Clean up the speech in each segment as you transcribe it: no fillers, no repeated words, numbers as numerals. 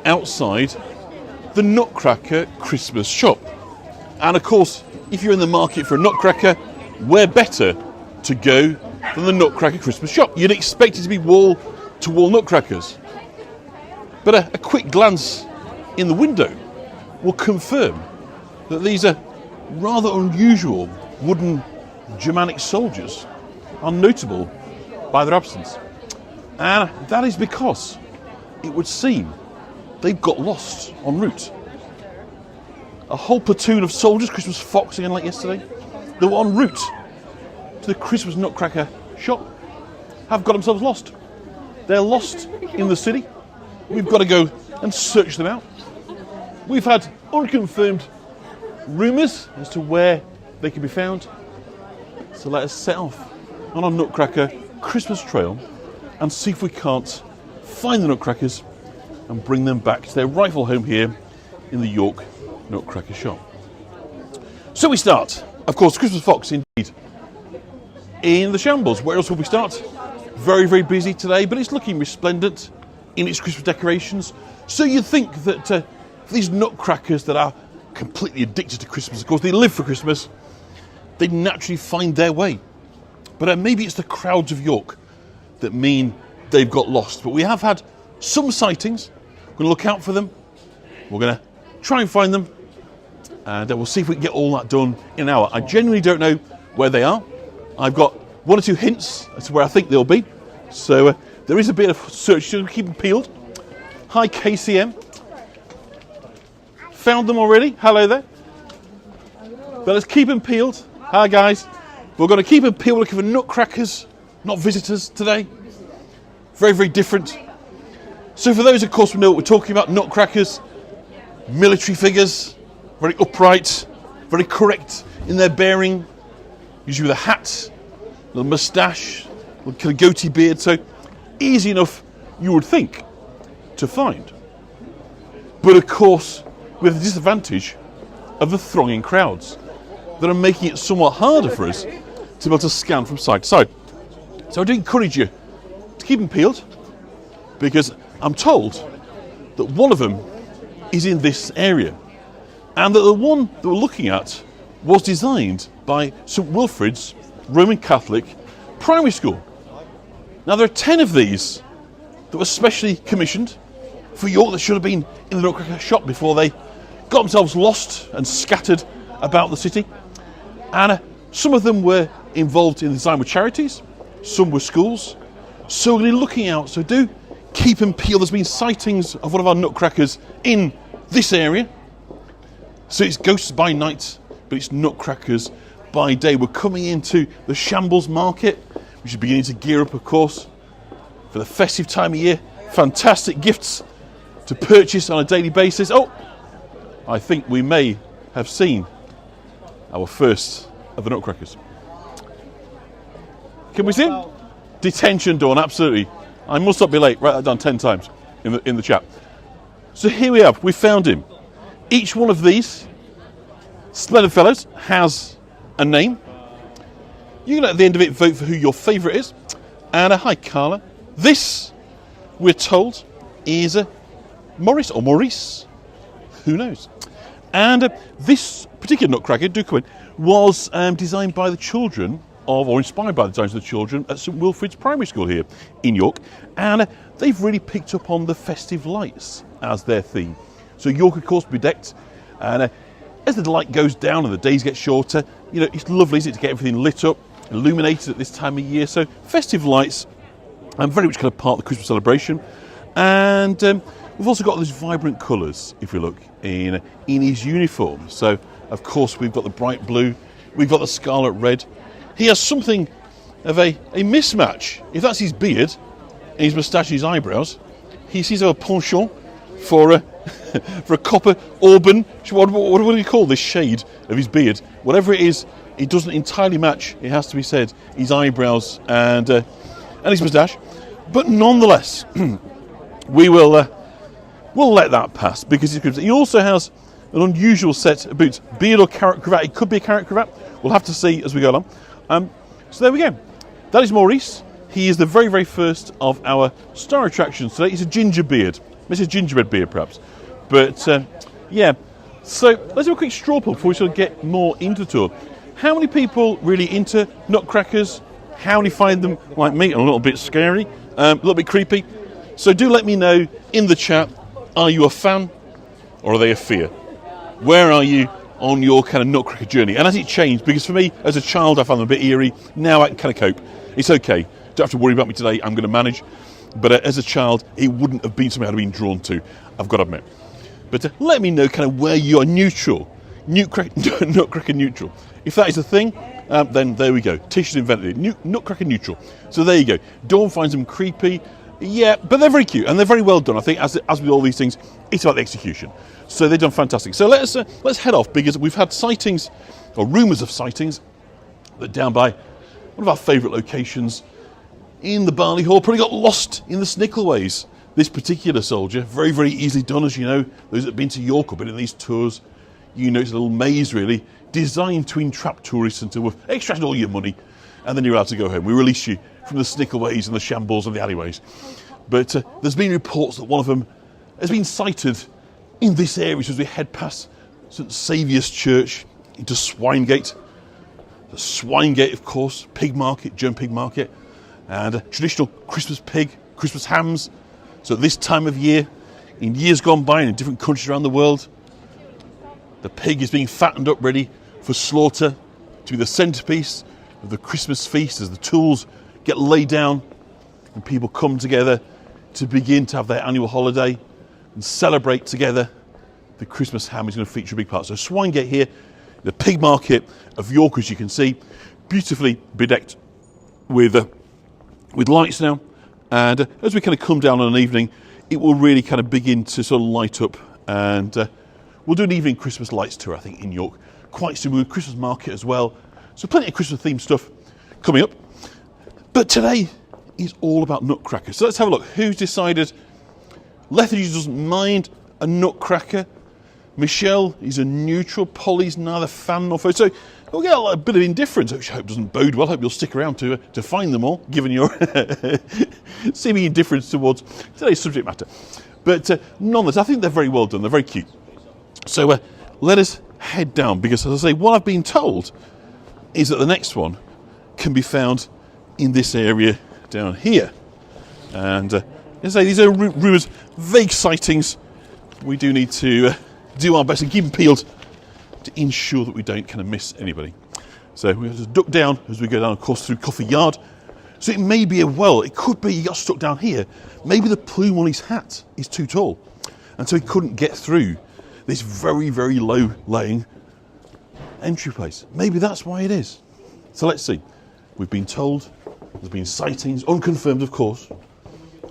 outside the Nutcracker Christmas shop. And of course, if you're in the market for a Nutcracker, where better to go than the Nutcracker Christmas shop? You'd expect it to be wall-to-wall Nutcrackers. But a quick glance in the window will confirm that these are rather unusual wooden Germanic soldiers are notable by their absence. And that is because it would seem they've got lost en route. A whole platoon of soldiers, Christmas fox again like yesterday, that were en route to the Christmas Nutcracker shop, have got themselves lost. They're lost in the city. We've got to go and search them out. We've had unconfirmed rumours as to where they can be found. So let us set off on our Nutcracker Christmas trail and see if we can't find the Nutcrackers and bring them back to their rightful home here in the York Nutcracker shop. So we start, of course, Christmas fox indeed, in the shambles. Where else will we start? Very, very busy today, but it's looking resplendent in its Christmas decorations. So you'd think that these Nutcrackers that are completely addicted to Christmas, of course, they live for Christmas, they naturally find their way. But maybe it's the crowds of York that mean they've got lost. But we have had some sightings. We're going to look out for them. We're going to try and find them. And we'll see if we can get all that done in an hour. I genuinely don't know where they are. I've got one or two hints as to where I think they'll be. So there is a bit of search to keep them peeled. Hi, KCM. Found them already. Hello there. But let's keep them peeled. Hi, guys. We're going to keep them peeled looking for Nutcrackers, not visitors today. Very, very different. So for those, of course, who know what we're talking about, Nutcrackers, military figures, very upright, very correct in their bearing, usually with a hat, a little moustache, a little kind of goatee beard, so easy enough, you would think, to find. But of course, with the disadvantage of the thronging crowds that are making it somewhat harder for us to be able to scan from side to side. So I do encourage you to keep them peeled, because I'm told that one of them is in this area, and that the one that we're looking at was designed by St Wilfrid's Roman Catholic primary school. Now there are 10 of these that were specially commissioned for York that should have been in the Nutcracker shop before they got themselves lost and scattered about the city. And some of them were involved in the design with charities, some were schools. So we're going to be looking out, so do keep them peeled. There's been sightings of one of our Nutcrackers in this area. So it's ghosts by night, but it's Nutcrackers by day. We're coming into the Shambles Market, which is beginning to gear up, of course, for the festive time of year. Fantastic gifts to purchase on a daily basis. Oh, I think we may have seen our first of the Nutcrackers. Can we see him? Detention Dawn, absolutely. I must not be late. Write that down 10 times in the chat. So here we have. We found him. Each one of these splendid fellows has a name. You can at the end of it vote for who your favourite is. And hi, Carla. This, we're told, is Morris or Maurice. Who knows? And this particular Nutcracker, do come in, was designed by the children of, or inspired by the designs of the children at St Wilfrid's Primary School here in York. And they've really picked up on the festive lights as their theme. So York, of course, bedecked. And as the light goes down and the days get shorter, you know, it's lovely, isn't it, to get everything lit up, illuminated at this time of year. So festive lights, and very much kind of part of the Christmas celebration. And we've also got those vibrant colours, if we look, in his uniform. So, of course, we've got the bright blue, we've got the scarlet red. He has something of a mismatch. If that's his beard, and his moustache and his eyebrows, he seems to have a penchant for a copper auburn. What do you call this shade of his beard? Whatever it is, it doesn't entirely match, it has to be said, his eyebrows and his moustache. But nonetheless, we'll let that pass, because he also has an unusual set of boots. Beard or carrot cravat. It could be a carrot cravat. We'll have to see as we go along. So there we go. That is Maurice. He is the very, very first of our star attractions today. He's a ginger beard. Mrs. Gingerbread beer, perhaps. But, yeah. So, let's have a quick straw poll before we sort of get more into the tour. How many people really into nutcrackers? How many find them, like me, a little bit scary, a little bit creepy? So do let me know in the chat, are you a fan or are they a fear? Where are you on your kind of nutcracker journey? And has it changed? Because for me, as a child, I found them a bit eerie. Now I can kind of cope. It's okay. Don't have to worry about me today. I'm going to manage. But as a child, it wouldn't have been something I'd have been drawn to, I've got to admit. But let me know kind of where you are neutral. Nutcracker neutral. If that is a thing, then there we go. Tish's invented it. Nutcracker neutral. So there you go. Dawn finds them creepy. Yeah, but they're very cute and they're very well done. I think as with all these things, it's about the execution. So they've done fantastic. So let's head off, because we've had sightings, or rumours of sightings, that down by one of our favourite locations in the Barley Hall probably got lost in the Snickelways. This particular soldier, very, very easily done, as you know. Those that have been to York or been in these tours, you know it's a little maze really, designed to entrap tourists and to extract all your money, and then you're allowed to go home. We release you from the Snickelways and the shambles and the alleyways. But there's been reports that one of them has been sighted in this area as we head past St Saviour's Church into Swinegate. The Swinegate, of course, pig market, German pig market, and a traditional Christmas pig, Christmas hams. So at this time of year, in years gone by and in different countries around the world, the pig is being fattened up ready for slaughter to be the centrepiece of the Christmas feast as the tools get laid down and people come together to begin to have their annual holiday and celebrate together. The Christmas ham is going to feature a big part. So Swinegate here, the pig market of York, as you can see, beautifully bedecked with lights now. And as we kind of come down on an evening, it will really kind of begin to sort of light up. And we'll do an evening Christmas lights tour, I think, in York. Quite soon, with Christmas market as well. So plenty of Christmas themed stuff coming up. But today is all about Nutcracker. So let's have a look. Who's decided? Lethargy doesn't mind a Nutcracker. Michelle is a neutral. Polly's neither fan nor foe. So we'll get a bit of indifference, which I hope doesn't bode well. I hope you'll stick around to find them all, given your seeming indifference towards today's subject matter. But nonetheless, I think they're very well done. They're very cute. So let us head down, because as I say, what I've been told is that the next one can be found in this area down here. And as I say, these are rumours, vague sightings. We do need to do our best and keep them peeled to ensure that we don't kind of miss anybody. So we have to duck down as we go down, of course, through Coffee Yard. So it may be it could be he got stuck down here. Maybe the plume on his hat is too tall, and so he couldn't get through this very, very low-lying entry place. Maybe that's why it is. So let's see. We've been told there's been sightings, unconfirmed of course,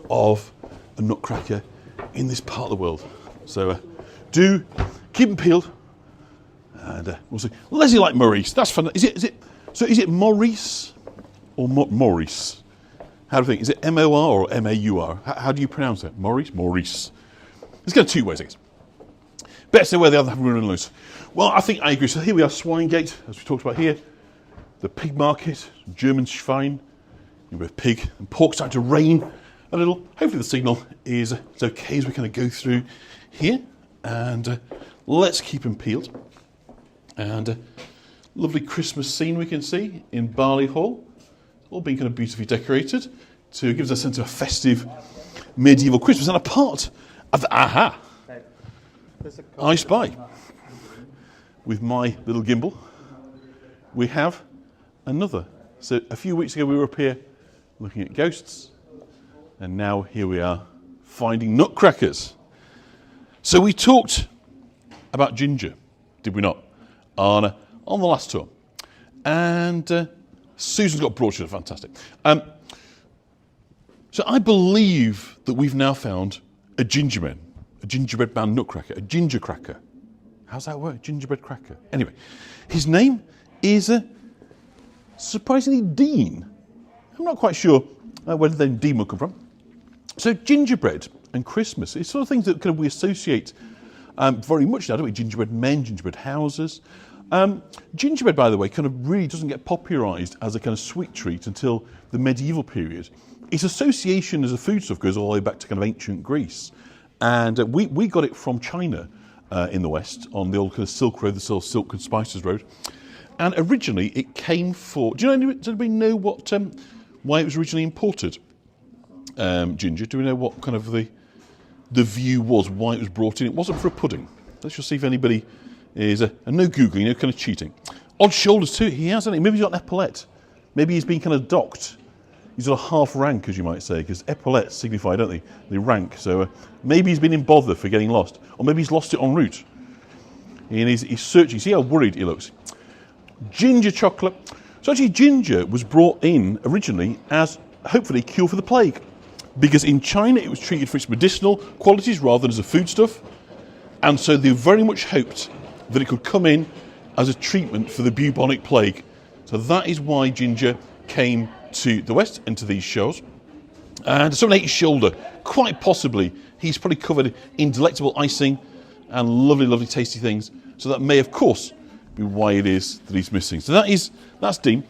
of a Nutcracker in this part of the world. So do keep them peeled, and we'll see. Leslie like Maurice. That's fun. Is it Maurice or Maurice? How do you think? Is it M-O-R or M-A-U-R? How do you pronounce it? Maurice? Maurice. Let's go two ways, I guess. Better say where the other have run loose. Well, I think I agree. So here we are, Swinegate, as we talked about here. The pig market, German Schwein, with pig and pork starting to rain a little. Hopefully the signal is okay as we kind of go through here. And let's keep them peeled. And lovely Christmas scene we can see in Barley Hall. All being kind of beautifully decorated to give us a sense of a festive medieval Christmas. And a part of the I Spy, with my little gimbal, we have another. So a few weeks ago we were up here looking at ghosts, and now here we are finding nutcrackers. So we talked about ginger, did we not, on the last tour? And Susan's got brochures, fantastic. So I believe that we've now found a gingerbread man nutcracker, a ginger cracker. How's that work? Gingerbread cracker. Anyway, his name is surprisingly Dean. I'm not quite sure where the name Dean will come from. So gingerbread and Christmas is sort of things that kind of we associate very much now, don't we? Gingerbread men, gingerbread houses. Gingerbread, by the way, kind of really doesn't get popularised as a kind of sweet treat until the medieval period. Its association as a foodstuff goes all the way back to kind of ancient Greece. And we got it from China in the West on the old kind of Silk Road, the Silk and Spices Road. And originally it came for... Does anybody know what why it was originally imported? Ginger, do we know what kind of the view was, why it was brought in? It wasn't for a pudding. Let's just see if anybody is... no Googling, no kind of cheating. Odd shoulders too, he has, hasn't he? Maybe he's got an epaulette. Maybe he's been kind of docked. He's got a half rank, as you might say, because epaulettes signify, don't they? They rank. So maybe he's been in bother for getting lost. Or maybe he's lost it en route. And he's searching. See how worried he looks. Ginger chocolate. So actually ginger was brought in originally as hopefully a cure for the plague. Because in China it was treated for its medicinal qualities rather than as a foodstuff. And so they very much hoped that it could come in as a treatment for the bubonic plague. So that is why ginger came to the West and to these shows. And someone ate his shoulder. Quite possibly he's probably covered in delectable icing and lovely, lovely tasty things. So that may, of course, be why it is that he's missing. So that's Dean.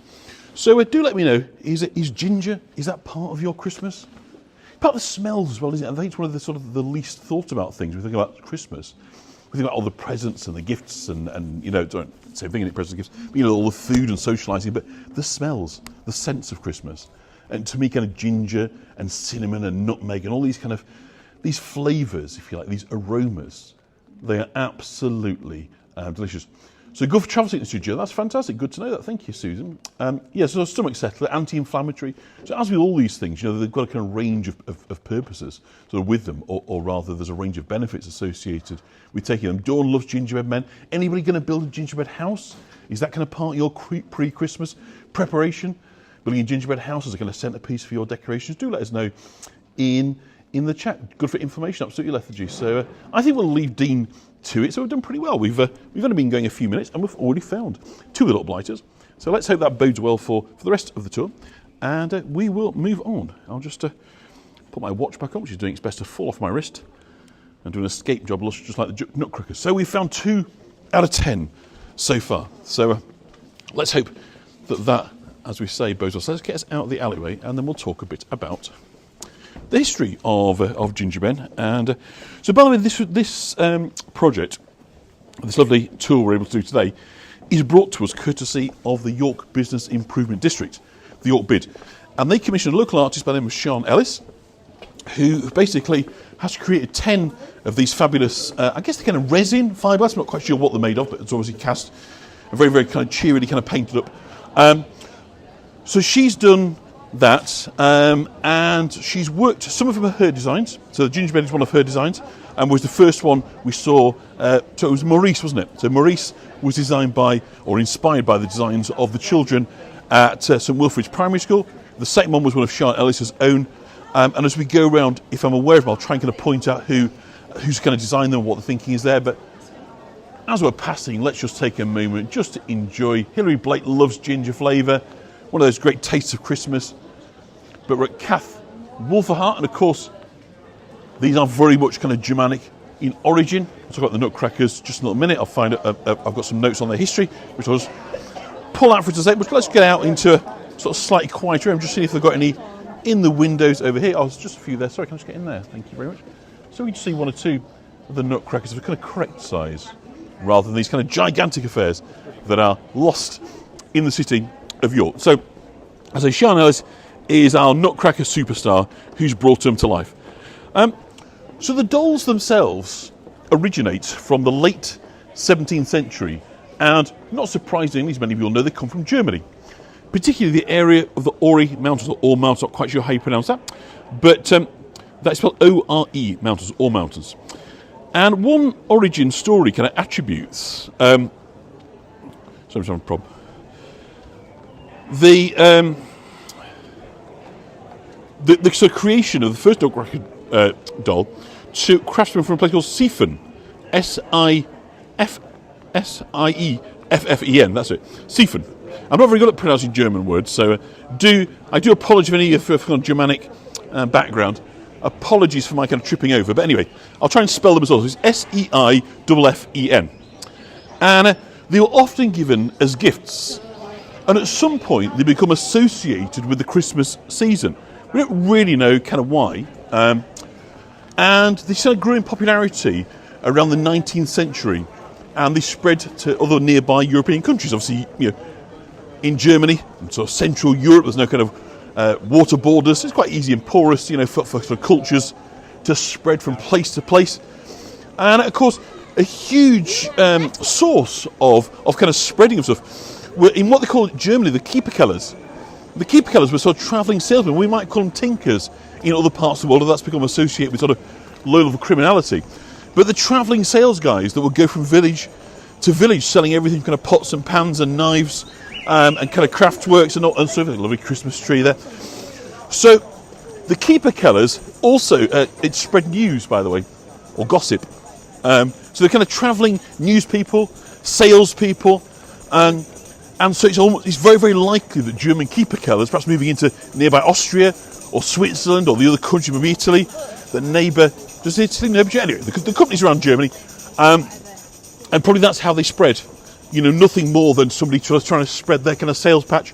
So do let me know, is ginger, is that part of your Christmas? Part of the smells as well, isn't it? I think it's one of the sort of the least thought about things. We think about Christmas. We think about all the presents and the gifts and don't say thing in it, presents and gifts, but, all the food and socialising, but the smells, the sense of Christmas. And to me, kind of ginger and cinnamon and nutmeg and all these kind of, these flavours, if you like, these aromas, they are absolutely delicious. So good for travel sickness, Ginger. That's fantastic. Good to know that. Thank you, Susan. So stomach settler, anti-inflammatory. So as with all these things, they've got a kind of range of purposes sort of with them, or rather there's a range of benefits associated with taking them. Dawn loves gingerbread men. Anybody going to build a gingerbread house? Is that kind of part of your pre-Christmas preparation? Building a gingerbread house as a kind of centrepiece for your decorations? Do let us know in the chat. Good for information, absolutely, lethargy. So I think we'll leave Dean to it. So we've done pretty well. We've only been going a few minutes and we've already found 2 little blighters. So let's hope that bodes well for the rest of the tour. And we will move on. I'll just put my watch back on, which is doing its best to fall off my wrist and do an escape job just like the Nutcracker. So we've found 2 out of 10 so far. So let's hope that, as we say, bodes well. So let's get us out of the alleyway and then we'll talk a bit about the history of gingerbread. And so, by the way, this project, this lovely tour we're able to do today, is brought to us courtesy of the York Business Improvement District, the York BID. And they commissioned a local artist by the name of Sian Ellis, who basically has created 10 of these fabulous, I guess they're kind of resin fibre. I'm not quite sure what they're made of, but it's obviously cast and very, very kind of cheerily kind of painted up. So she's done that, and she's worked, some of them are her designs. So the gingerbread is one of her designs, and was the first one we saw. So it was Maurice, wasn't it? So Maurice was designed by, or inspired by, the designs of the children at St Wilfrid's Primary School. The second one was one of Sian Ellis's own. And as we go around, if I'm aware of them, I'll try and kind of point out who's kind of designed them, what the thinking is there. But as we're passing, let's just take a moment just to enjoy. Hilary Blake loves ginger flavour, one of those great tastes of Christmas. But we're at Cath Wolverhart, and of course, these are very much kind of Germanic in origin. We'll talk about the Nutcrackers just in a little minute. I've got some notes on their history, which I'll just pull out for today. But let's get out into a sort of slightly quieter room, just see if they've got any in the windows over here. Oh, there's just a few there. Sorry, can I just get in there? Thank you very much. So we can see 1 or 2 of the Nutcrackers of a kind of correct size, rather than these kind of gigantic affairs that are lost in the city of York. So, as I say, Sian Ellis is our Nutcracker superstar who's brought them to life. So the dolls themselves originate from the late 17th century, and not surprisingly, as many of you will know, they come from Germany, particularly the area of the Ore Mountains, or Ore Mountains, not quite sure how you pronounce that, but that's spelled O-R-E Mountains, Ore Mountains. And one origin story kind of attributes, sorry, I'm having a problem. The sort of creation of the first Nutcracker doll to craftsmen from a place called Siefen, S-I-F-S-I-E-F-F-E-N, that's it, Siefen. I'm not very good at pronouncing German words, so I do apologise for any of you from Germanic background. Apologies for my kind of tripping over, but anyway, I'll try and spell them as well. So it's S-E-I-F-F-E-N. And they were often given as gifts, and at some point they become associated with the Christmas season. We don't really know kind of why. And they started growing popularity around the 19th century, and they spread to other nearby European countries. Obviously, in Germany, sort of Central Europe, there's no kind of water borders. It's quite easy and porous, for cultures to spread from place to place. And of course, a huge source of kind of spreading of stuff were in what they call Germany the Keeperkellers. The Keeperkellers were sort of travelling salesmen. We might call them tinkers in other parts of the world, and that's become associated with sort of low-level criminality. But the travelling sales guys that would go from village to village selling everything from kind of pots and pans and knives and kind of craft works and so a lovely Christmas tree there. So the Keeperkellers also, it spread news, by the way, or gossip. So they're kind of travelling news people, salespeople, and so it's very, very likely that German Keeperkellers, perhaps moving into nearby Austria or Switzerland or the other country, maybe Italy, the neighbour, does Italy neighbour? Anyway, the companies around Germany, and probably that's how they spread. Nothing more than somebody trying to spread their kind of sales patch,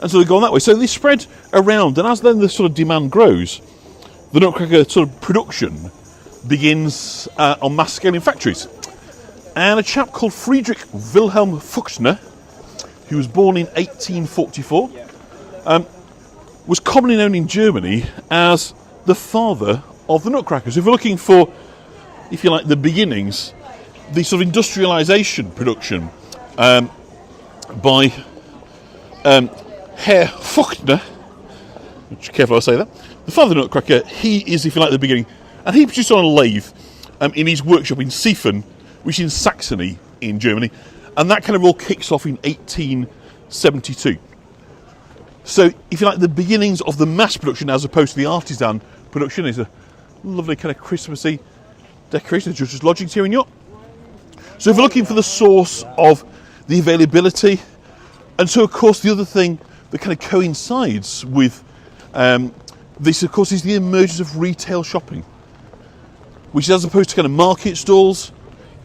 and so they go on that way. So they spread around, and as then the sort of demand grows, the Nutcracker sort of production begins on mass scale in factories. And a chap called Friedrich Wilhelm Fuchsner, who was born in 1844, was commonly known in Germany as the father of the Nutcrackers. If we're looking for, if you like, the beginnings, the sort of industrialisation production by Herr Fuchsner, which careful I say that, the father of the Nutcracker, he is, if you like, the beginning. And he produced on a lathe in his workshop in Siefen, which is in Saxony in Germany. And that kind of all kicks off in 1872. So, if you like, the beginnings of the mass production as opposed to the artisan production is a lovely kind of Christmassy decoration. The Judge's Lodgings here in York. So if we're looking for the source of the availability, and so of course the other thing that kind of coincides with this, of course, is the emergence of retail shopping, which is as opposed to kind of market stalls.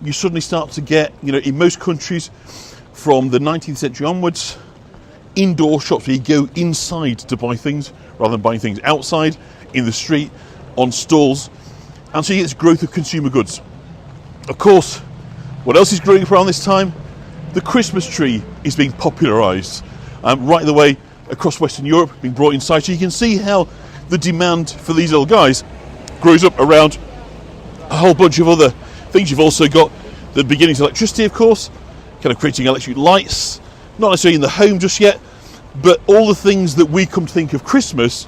You suddenly start to get, in most countries from the 19th century onwards, indoor shops where you go inside to buy things rather than buying things outside, in the street, on stalls. And so you get this growth of consumer goods. Of course, what else is growing around this time? The Christmas tree is being popularised right the way across Western Europe, being brought inside. So you can see how the demand for these little guys grows up around a whole bunch of other things. You've also got the beginnings of electricity, of course, kind of creating electric lights, not necessarily in the home just yet, but all the things that we come to think of Christmas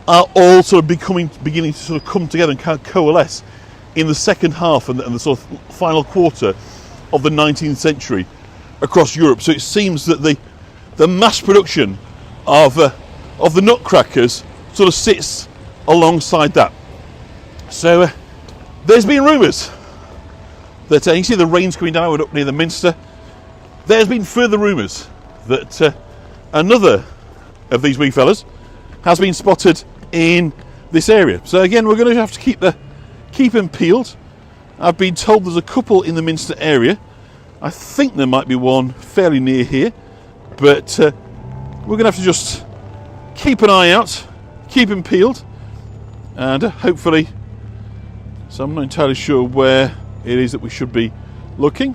are all sort of beginning to sort of come together and kind of coalesce in the second half and the sort of final quarter of the 19th century across Europe. So it seems that the mass production of the Nutcrackers sort of sits alongside that. So there's been rumours that you see the rain's coming down up near the Minster. There's been further rumours that another of these wee fellas has been spotted in this area. So again, we're going to have to keep them peeled. I've been told there's a couple in the Minster area. I think there might be one fairly near here, but we're going to have to just keep an eye out, keep them peeled, and hopefully, so I'm not entirely sure where it is that we should be looking,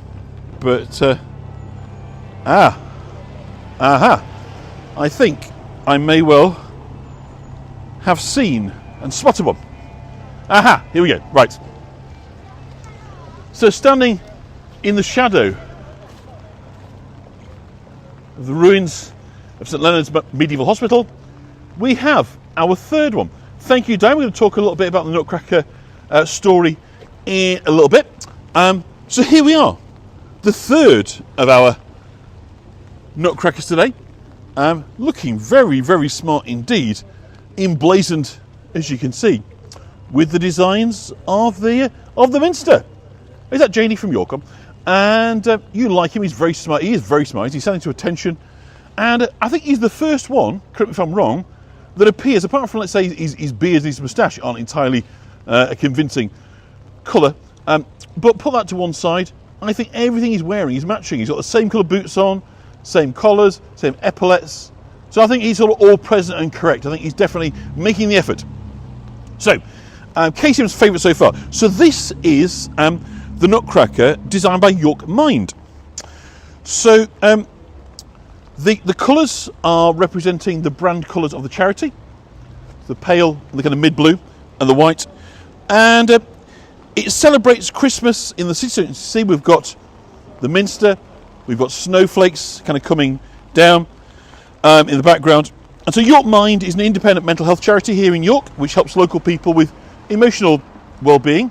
but I think I may well have seen and spotted one. Aha, here we go, right. So standing in the shadow of the ruins of St Leonard's Medieval Hospital, we have our third one. Thank you, Dan. We're going to talk a little bit about the Nutcracker story in a little bit. So here we are, the third of our Nutcrackers today. Looking very, very smart indeed, emblazoned, as you can see, with the designs of the Minster. Is that Janie from Yorkham? And you like him, he's very smart. He is very smart, he's standing to attention. And I think he's the first one, correct me if I'm wrong, that appears, apart from, let's say, his beard and his moustache aren't entirely a convincing colour. But put that to one side, I think everything he's wearing is matching. He's got the same colour boots on, same collars, same epaulets. So I think he's sort of all present and correct. I think he's definitely making the effort. So, KCM's favourite so far. So this is the Nutcracker designed by York Mind. So the colours are representing the brand colours of the charity. The pale, the kind of mid-blue, and the white. And it celebrates Christmas in the city. So you can see we've got the Minster, we've got snowflakes kind of coming down in the background. And so York Mind is an independent mental health charity here in York, which helps local people with emotional well-being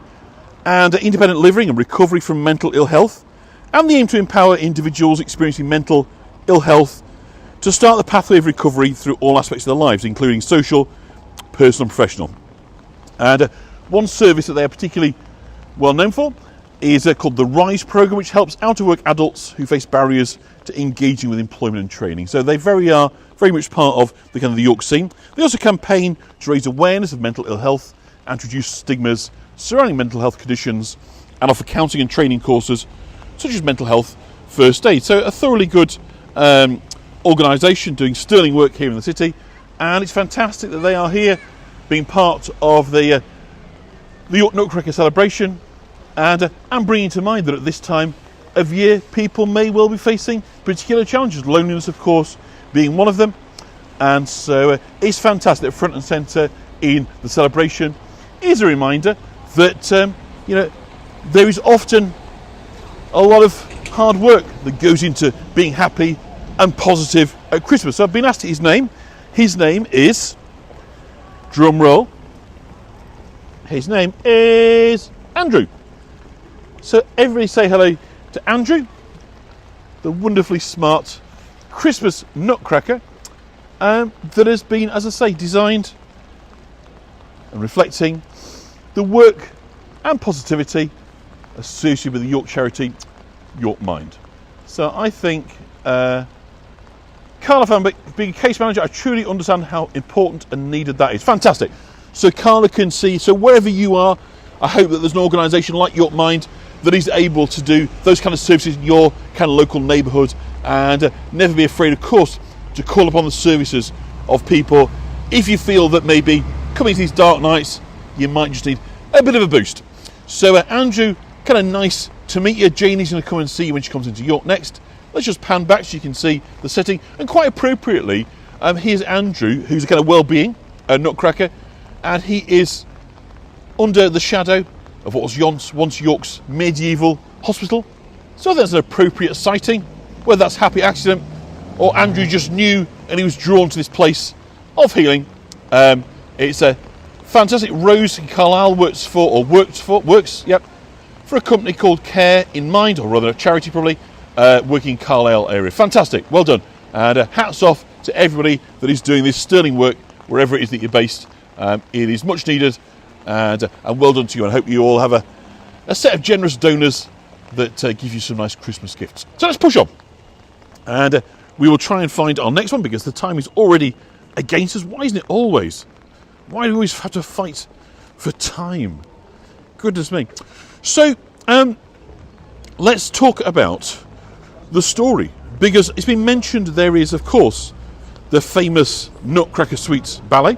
and independent living and recovery from mental ill health, and the aim to empower individuals experiencing mental ill health to start the pathway of recovery through all aspects of their lives, including social, personal and professional. And one service that they are particularly well known for is called the RISE programme, which helps out-of-work adults who face barriers to engaging with employment and training. So they are very much part of the kind of the York scene. They also campaign to raise awareness of mental ill health and to reduce stigmas surrounding mental health conditions, and offer counselling and training courses such as mental health first aid. So a thoroughly good organisation doing sterling work here in the city, and it's fantastic that they are here being part of the York Nutcracker celebration, and bringing to mind that at this time of year people may well be facing particular challenges, loneliness of course being one of them. And so it's fantastic. Front and centre in the celebration is a reminder that there is often a lot of hard work that goes into being happy and positive at Christmas. So I've been asked his name. His name is, drum roll, his name is Andrew. So everybody say hello to Andrew, the wonderfully smart Christmas Nutcracker that has been, as I say, designed and reflecting the work and positivity associated with the York charity York Mind. So I think Carla Fanbeck, being a case manager, I truly understand how important and needed that is. Fantastic. So Carla can see, so wherever you are, I hope that there's an organisation like York Mind that is able to do those kind of services in your kind of local neighbourhood, and never be afraid, of course, to call upon the services of people if you feel that maybe coming to these dark nights you might just need a bit of a boost. So Andrew, kind of nice to meet you. Janie's going to come and see you when she comes into York next. Let's just pan back so you can see the setting, and quite appropriately here's Andrew, who's a kind of well-being Nutcracker, and he is under the shadow of what was once York's medieval hospital. So that's an appropriate sighting, whether that's happy accident or Andrew just knew and he was drawn to this place of healing. It's a fantastic. Rose in Carlisle works for a company called Care in Mind, or rather a charity probably, working in Carlisle area. Fantastic, well done, and hats off to everybody that is doing this sterling work wherever it is that you're based. It is much needed, and well done to you, and I hope you all have a set of generous donors that give you some nice Christmas gifts. So let's push on, and we will try and find our next one, because the time is already against us. Why isn't it always? Why do we always have to fight for time? Goodness me. So let's talk about the story, because it's been mentioned there is, of course, the famous Nutcracker Suite ballet,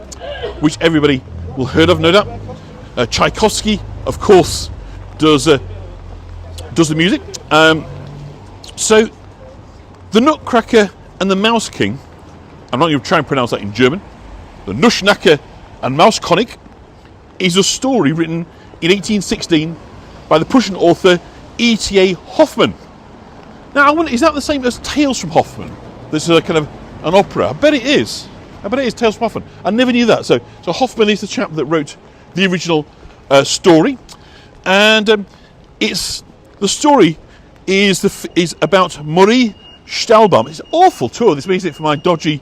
which everybody will have heard of, no doubt. Tchaikovsky, of course, does the music. So the Nutcracker and the Mouse King, I'm not going to try and pronounce that in German, the Nutcracker and Mauskönig, is a story written in 1816 by the Prussian author E.T.A. Hoffmann. Now, I wonder, is that the same as Tales from Hoffmann? This is a kind of an opera. I bet it is. Tales from Hoffmann. I never knew that. So Hoffmann is the chap that wrote the original story, and the story is about Marie Stahlbaum. It's awful too. This means it for my dodgy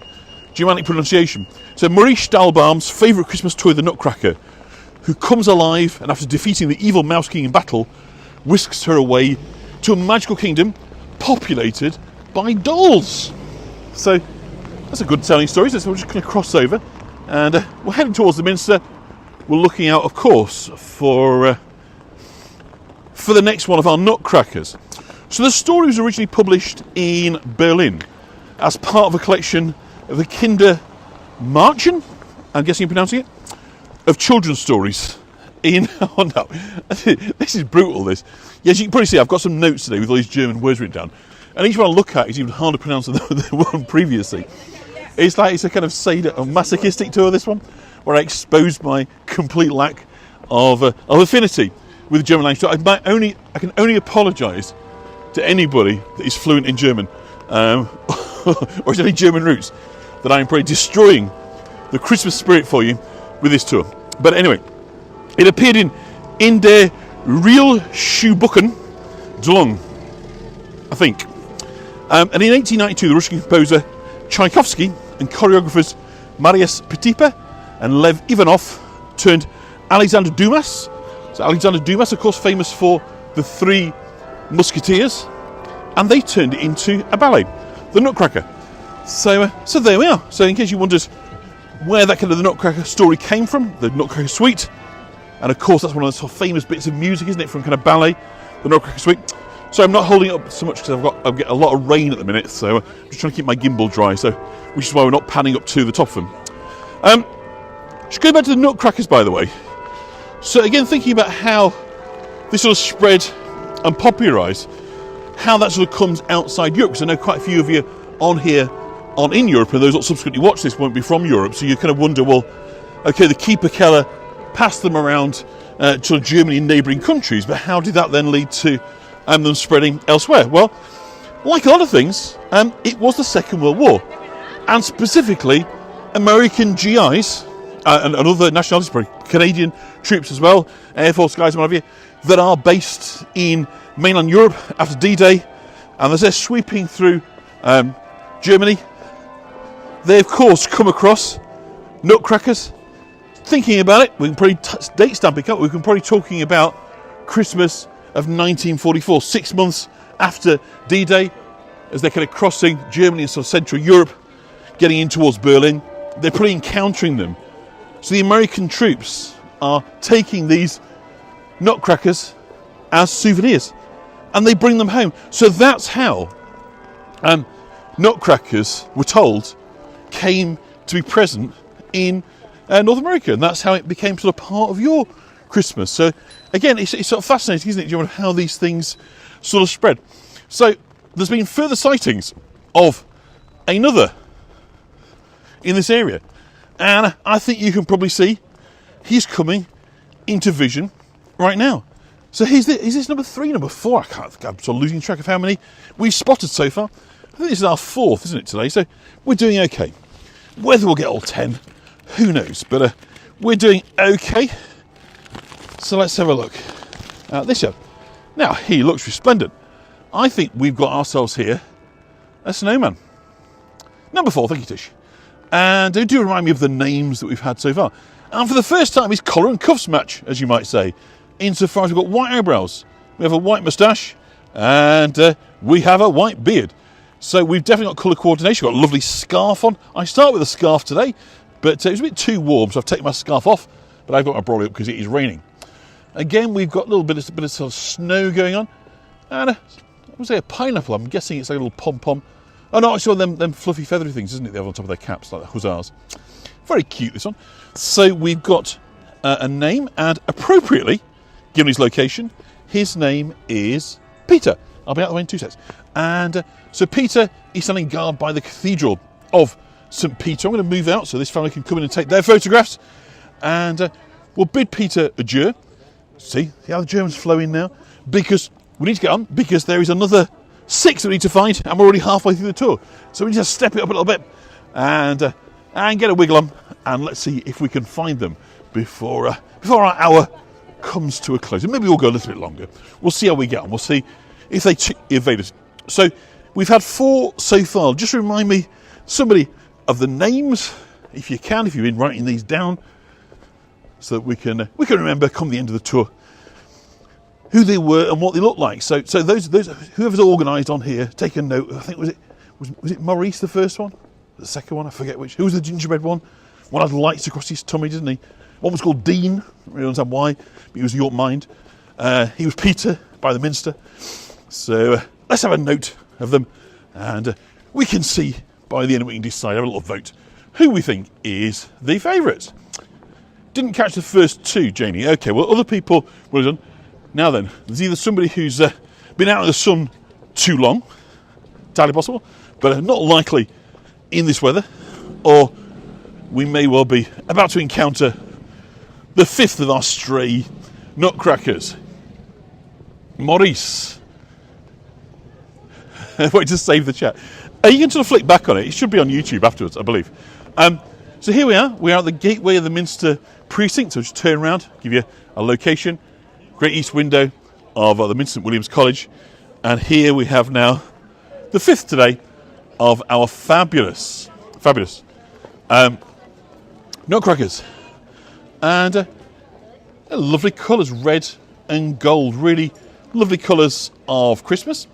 Germanic pronunciation. So Marie Stahlbaum's favourite Christmas toy, the Nutcracker, who comes alive and after defeating the evil Mouse King in battle, whisks her away to a magical kingdom populated by dolls. So that's a good sounding story. So we're just going to cross over, and we're heading towards the Minster. We're looking out, of course, for the next one of our Nutcrackers. So the story was originally published in Berlin as part of a collection of the Kinder Märchen, I'm guessing you're pronouncing it, of children's stories. in, oh no, this is brutal, this. Yes, you can probably see I've got some notes today with all these German words written down. And each one I look at is even harder to pronounce than the one previously. It's like it's a kind of masochistic tour, this one, where I exposed my complete lack of affinity with the German language. So I can only apologise to anybody that is fluent in German, or has any German roots, that I'm probably destroying the Christmas spirit for you with this tour. But anyway, it appeared in der Realschulbuchen Gelung, I think. And in 1892, the Russian composer Tchaikovsky and choreographers Marius Petipa and Lev Ivanov turned Alexander Dumas. So Alexander Dumas, of course, famous for the Three Musketeers, and they turned it into a ballet, the Nutcracker. So there we are. So in case you wondered where that kind of the Nutcracker story came from, the Nutcracker Suite, and of course that's one of the sort of famous bits of music, isn't it, from kind of ballet, the Nutcracker Suite. So I'm not holding it up so much because I've got a lot of rain at the minute, so I'm just trying to keep my gimbal dry, so which is why we're not panning up to the top of them. Just going back to the Nutcrackers, by the way. So again, thinking about how this sort of spread and popularised, how that sort of comes outside Europe, because I know quite a few of you in Europe, and those that subsequently watch this won't be from Europe, so you kind of wonder, well, okay, the Keeper Keller passed them around to Germany and neighbouring countries, but how did that then lead to them spreading elsewhere? Well, like a lot of things, it was the Second World War, and specifically American GIs and other nationalities, Canadian troops as well, Air Force guys and what have you, that are based in mainland Europe after D-Day, and as they're sweeping through Germany, they of course come across Nutcrackers. Thinking about it, we can probably date stamping up. We can probably talking about Christmas of 1944, 6 months after D-Day, as they're kind of crossing Germany and sort of Central Europe, getting in towards Berlin. They're probably encountering them. So the American troops are taking these Nutcrackers as souvenirs, and they bring them home. So that's how Nutcrackers, we're told, came to be present in North America, and that's how it became sort of part of your Christmas. So again, it's sort of fascinating, isn't it, John, how these things sort of spread. So there's been further sightings of another in this area, and I think you can probably see he's coming into vision right now. So is this number 3, number 4? I'm sort of losing track of how many we've spotted so far. I think this is our 4th, isn't it, today? So we're doing okay. Whether we'll get all 10, who knows? But we're doing okay. So let's have a look at this one. Now, he looks resplendent. I think we've got ourselves here a snowman. Number 4, thank you, Tish. And they do remind me of the names that we've had so far. And for the first time, his collar and cuffs match, as you might say. Insofar as we've got white eyebrows, we have a white moustache, and we have a white beard. So we've definitely got colour coordination. We've got a lovely scarf on. I start with a scarf today, but it was a bit too warm, so I've taken my scarf off, but I've got my brolly up because it is raining. Again, we've got a little bit of sort of snow going on, and I would say a pineapple. I'm guessing it's like a little pom-pom. Oh no, it's one of them fluffy feathery things, isn't it? They have on top of their caps, like the hussars. Very cute, this one. So we've got a name, and appropriately, given his location, his name is Peter. I'll be out of the way in 2 seconds. And so Peter is standing guard by the Cathedral of St. Peter. I'm going to move out so this family can come in and take their photographs. And we'll bid Peter adieu. See how the Germans flow in now? Because we need to get on, because there is another 6 that we need to find, and we're already halfway through the tour. So we need to step it up a little bit and get a wiggle on, and let's see if we can find them before our hour comes to a close. And maybe we'll go a little bit longer. We'll see how we get on. We'll see if they evade us. So we've had 4 so far. Just remind me, somebody, of the names, if you can, if you've been writing these down, so that we can remember come the end of the tour who they were and what they looked like. So those whoever's organised on here, take a note. I think was it Maurice, the first one, the second one, I forget which. Who was the gingerbread one? One had lights across his tummy, didn't he? One was called Dean. I don't really understand why, but he was York Mind. He was Peter by the Minster. So let's have a note of them, and we can see by the end we can decide, have a little vote, who we think is the favourites. Didn't catch the first two, Janie. Okay, well, other people will have done. Now then, there's either somebody who's been out in the sun too long, entirely possible, but not likely in this weather, or we may well be about to encounter the fifth of our stray nutcrackers. Maurice. Wait to save the chat. You can sort of flick back on it. It should be on YouTube afterwards, I believe. So here we are. We are at the gateway of the Minster precinct. So just turn around, give you a location. Great east window of the Minster St William's College. And here we have now the fifth today of our fabulous nutcrackers. And lovely colours, red and gold. Really lovely colours of Christmas.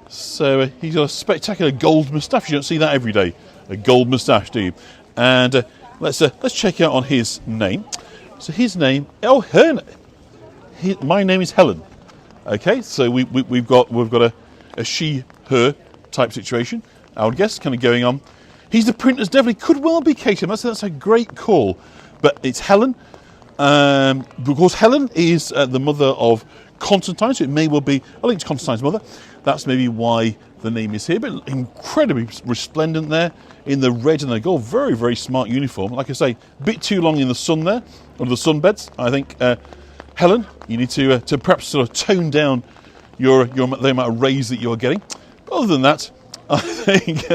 So he's got a spectacular gold moustache. You don't see that every day, a gold moustache, do you? And let's check out on his name. So his name, my name is Helen. Okay, so we've got a she her type situation. I would guess kind of going on. He's the printer's devil. He could well be Katie. That's a great call, but it's Helen. Because Helen is the mother of Constantine, so it may well be a link to Constantine's mother. That's maybe why the name is here, but incredibly resplendent there in the red and the gold. Very, very smart uniform. Like I say, a bit too long in the sun there, under the sunbeds. I think, Helen, you need to perhaps sort of tone down the amount of rays that you're getting. But other than that, I think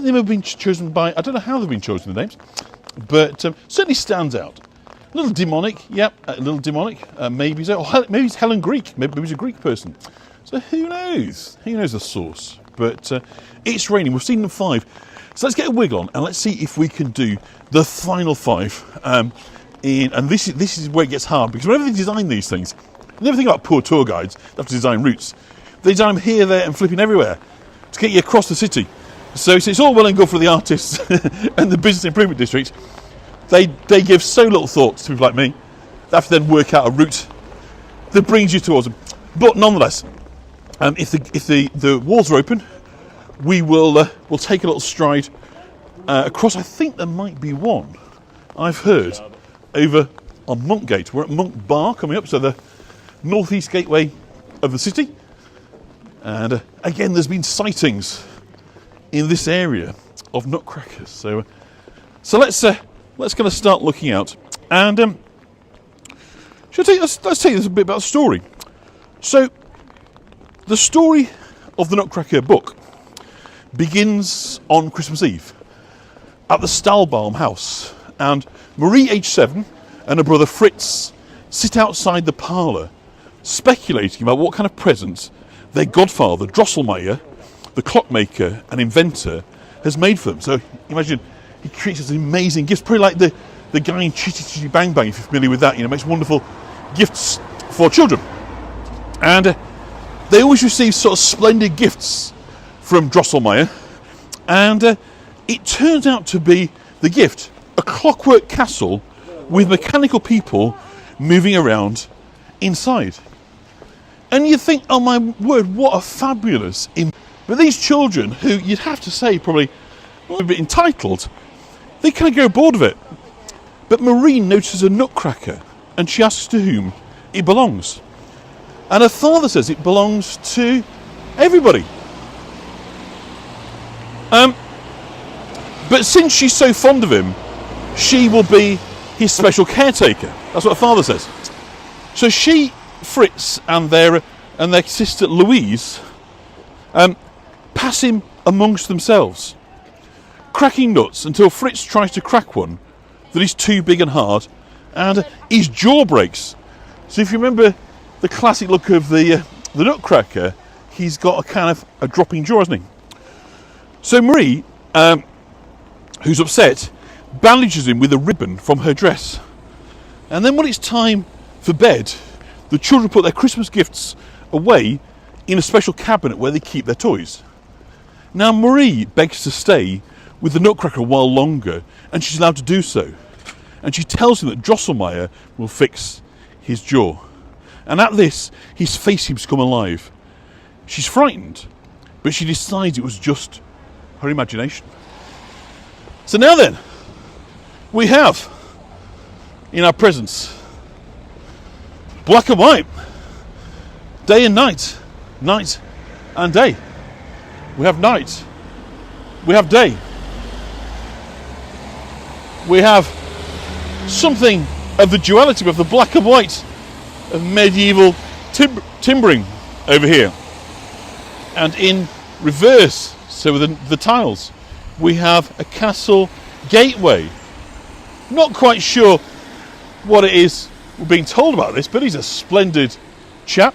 they may have been chosen by, I don't know how they've been chosen, the names, but certainly stands out. A little demonic, yep, a little demonic. Maybe so. Maybe it's Helen Greek. Maybe he's a Greek person. So who knows? Who knows the source? But it's raining. We've seen them 5. So let's get a wiggle on and let's see if we can do the final 5. And this is where it gets hard, because whenever they design these things, you never think about poor tour guides. They have to design routes. They design them here, there, and flipping everywhere to get you across the city. So it's all well and good for the artists and the business improvement districts. They give so little thought to people like me. They have to then work out a route that brings you towards them. But nonetheless, if the walls are open, we'll take a little stride across. I think there might be one, I've heard, over on Monkgate. We're at Monk Bar coming up, so the northeast gateway of the city. And again, there's been sightings in this area of nutcrackers. So let's kind of start looking out. And let's tell you a bit about the story. So the story of the Nutcracker book begins on Christmas Eve at the Stahlbaum house, and Marie, age 7, and her brother Fritz sit outside the parlour speculating about what kind of presents their godfather Drosselmeyer, the clockmaker and inventor, has made for them. So imagine he creates this amazing gifts, pretty like the guy in Chitty Chitty Bang Bang, if you're familiar with that. Makes wonderful gifts for children. And they always receive sort of splendid gifts from Drosselmeyer. And it turns out to be the gift, a clockwork castle with mechanical people moving around inside. And you think, oh my word, what a fabulous... But these children, who you'd have to say probably a bit entitled, they kind of go bored of it. But Marie notices a nutcracker, and she asks to whom it belongs. And her father says it belongs to everybody. But since she's so fond of him, she will be his special caretaker. That's what her father says. So she, Fritz, and their sister Louise pass him amongst themselves, cracking nuts until Fritz tries to crack one that is too big and hard, and his jaw breaks. So if you remember the classic look of the Nutcracker, he's got a kind of a dropping jaw, hasn't he? So Marie, who's upset, bandages him with a ribbon from her dress. And then when it's time for bed, the children put their Christmas gifts away in a special cabinet where they keep their toys. Now Marie begs to stay with the Nutcracker a while longer, and she's allowed to do so. And she tells him that Drosselmeyer will fix his jaw. And at this, his face seems to come alive. She's frightened, but she decides it was just her imagination. So now then, we have in our presence. Black and white. Day and night. Night and day. We have night. We have day. We have something of the duality of the black and white of medieval timbering over here. And in reverse, so with the tiles, we have a castle gateway. Not quite sure what it is we're being told about this, but he's a splendid chap.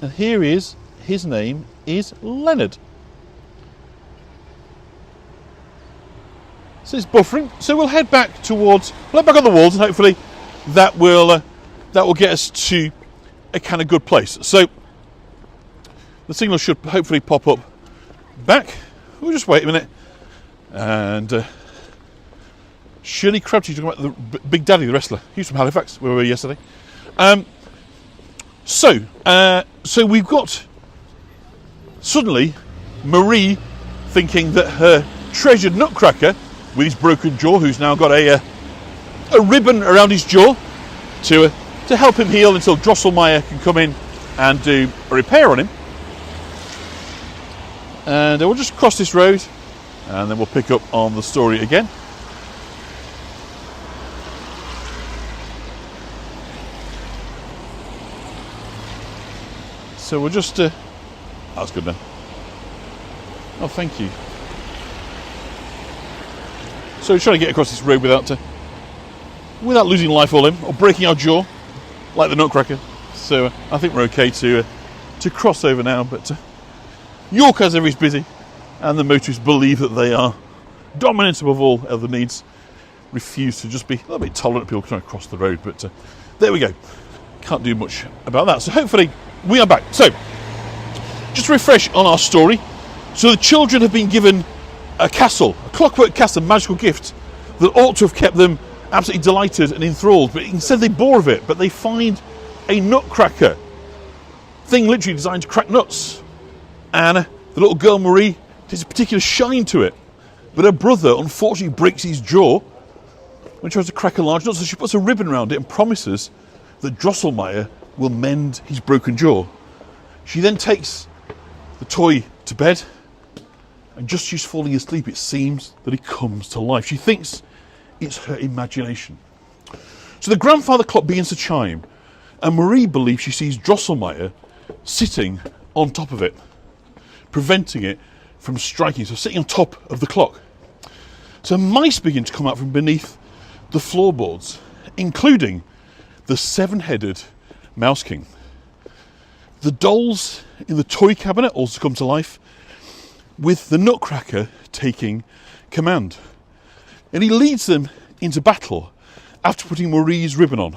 And here is, his name is Leonard. So it's buffering. So we'll head back on the walls, and hopefully that will get us to a kind of good place. So the signal should hopefully pop up back. We'll just wait a minute. And Shirley Crabtree talking about the Big Daddy, the wrestler. He's from Halifax, where we were yesterday. So we've got suddenly Marie thinking that her treasured Nutcracker, with his broken jaw, who's now got a ribbon around his jaw to help him heal until Drosselmeyer can come in and do a repair on him. And we'll just cross this road, and then we'll pick up on the story again. So we'll just... that's good then. Oh, thank you. So we're trying to get across this road without losing life or limb, or breaking our jaw, like the Nutcracker. So I think we're okay to cross over now, but York, as ever, is busy, and the motorists believe that they are dominant above all other needs, refuse to just be a little bit tolerant of people trying to cross the road, but there we go. Can't do much about that. So hopefully we are back. So, just to refresh on our story. So the children have been given a castle, a clockwork castle, magical gift that ought to have kept them absolutely delighted and enthralled, but instead they bore of it. But they find a Nutcracker, thing literally designed to crack nuts, and the little girl Marie takes a particular shine to it. But her brother unfortunately breaks his jaw when he tries to crack a large nut, so she puts a ribbon around it and promises that Drosselmeyer will mend his broken jaw. She then takes the toy to bed, and just as she's falling asleep, it seems that he comes to life. She thinks it's her imagination. So the grandfather clock begins to chime, and Marie believes she sees Drosselmeyer sitting on top of it, preventing it from striking, so sitting on top of the clock. So mice begin to come out from beneath the floorboards, including the seven-headed Mouse King. The dolls in the toy cabinet also come to life, with the Nutcracker taking command. And he leads them into battle after putting Marie's ribbon on.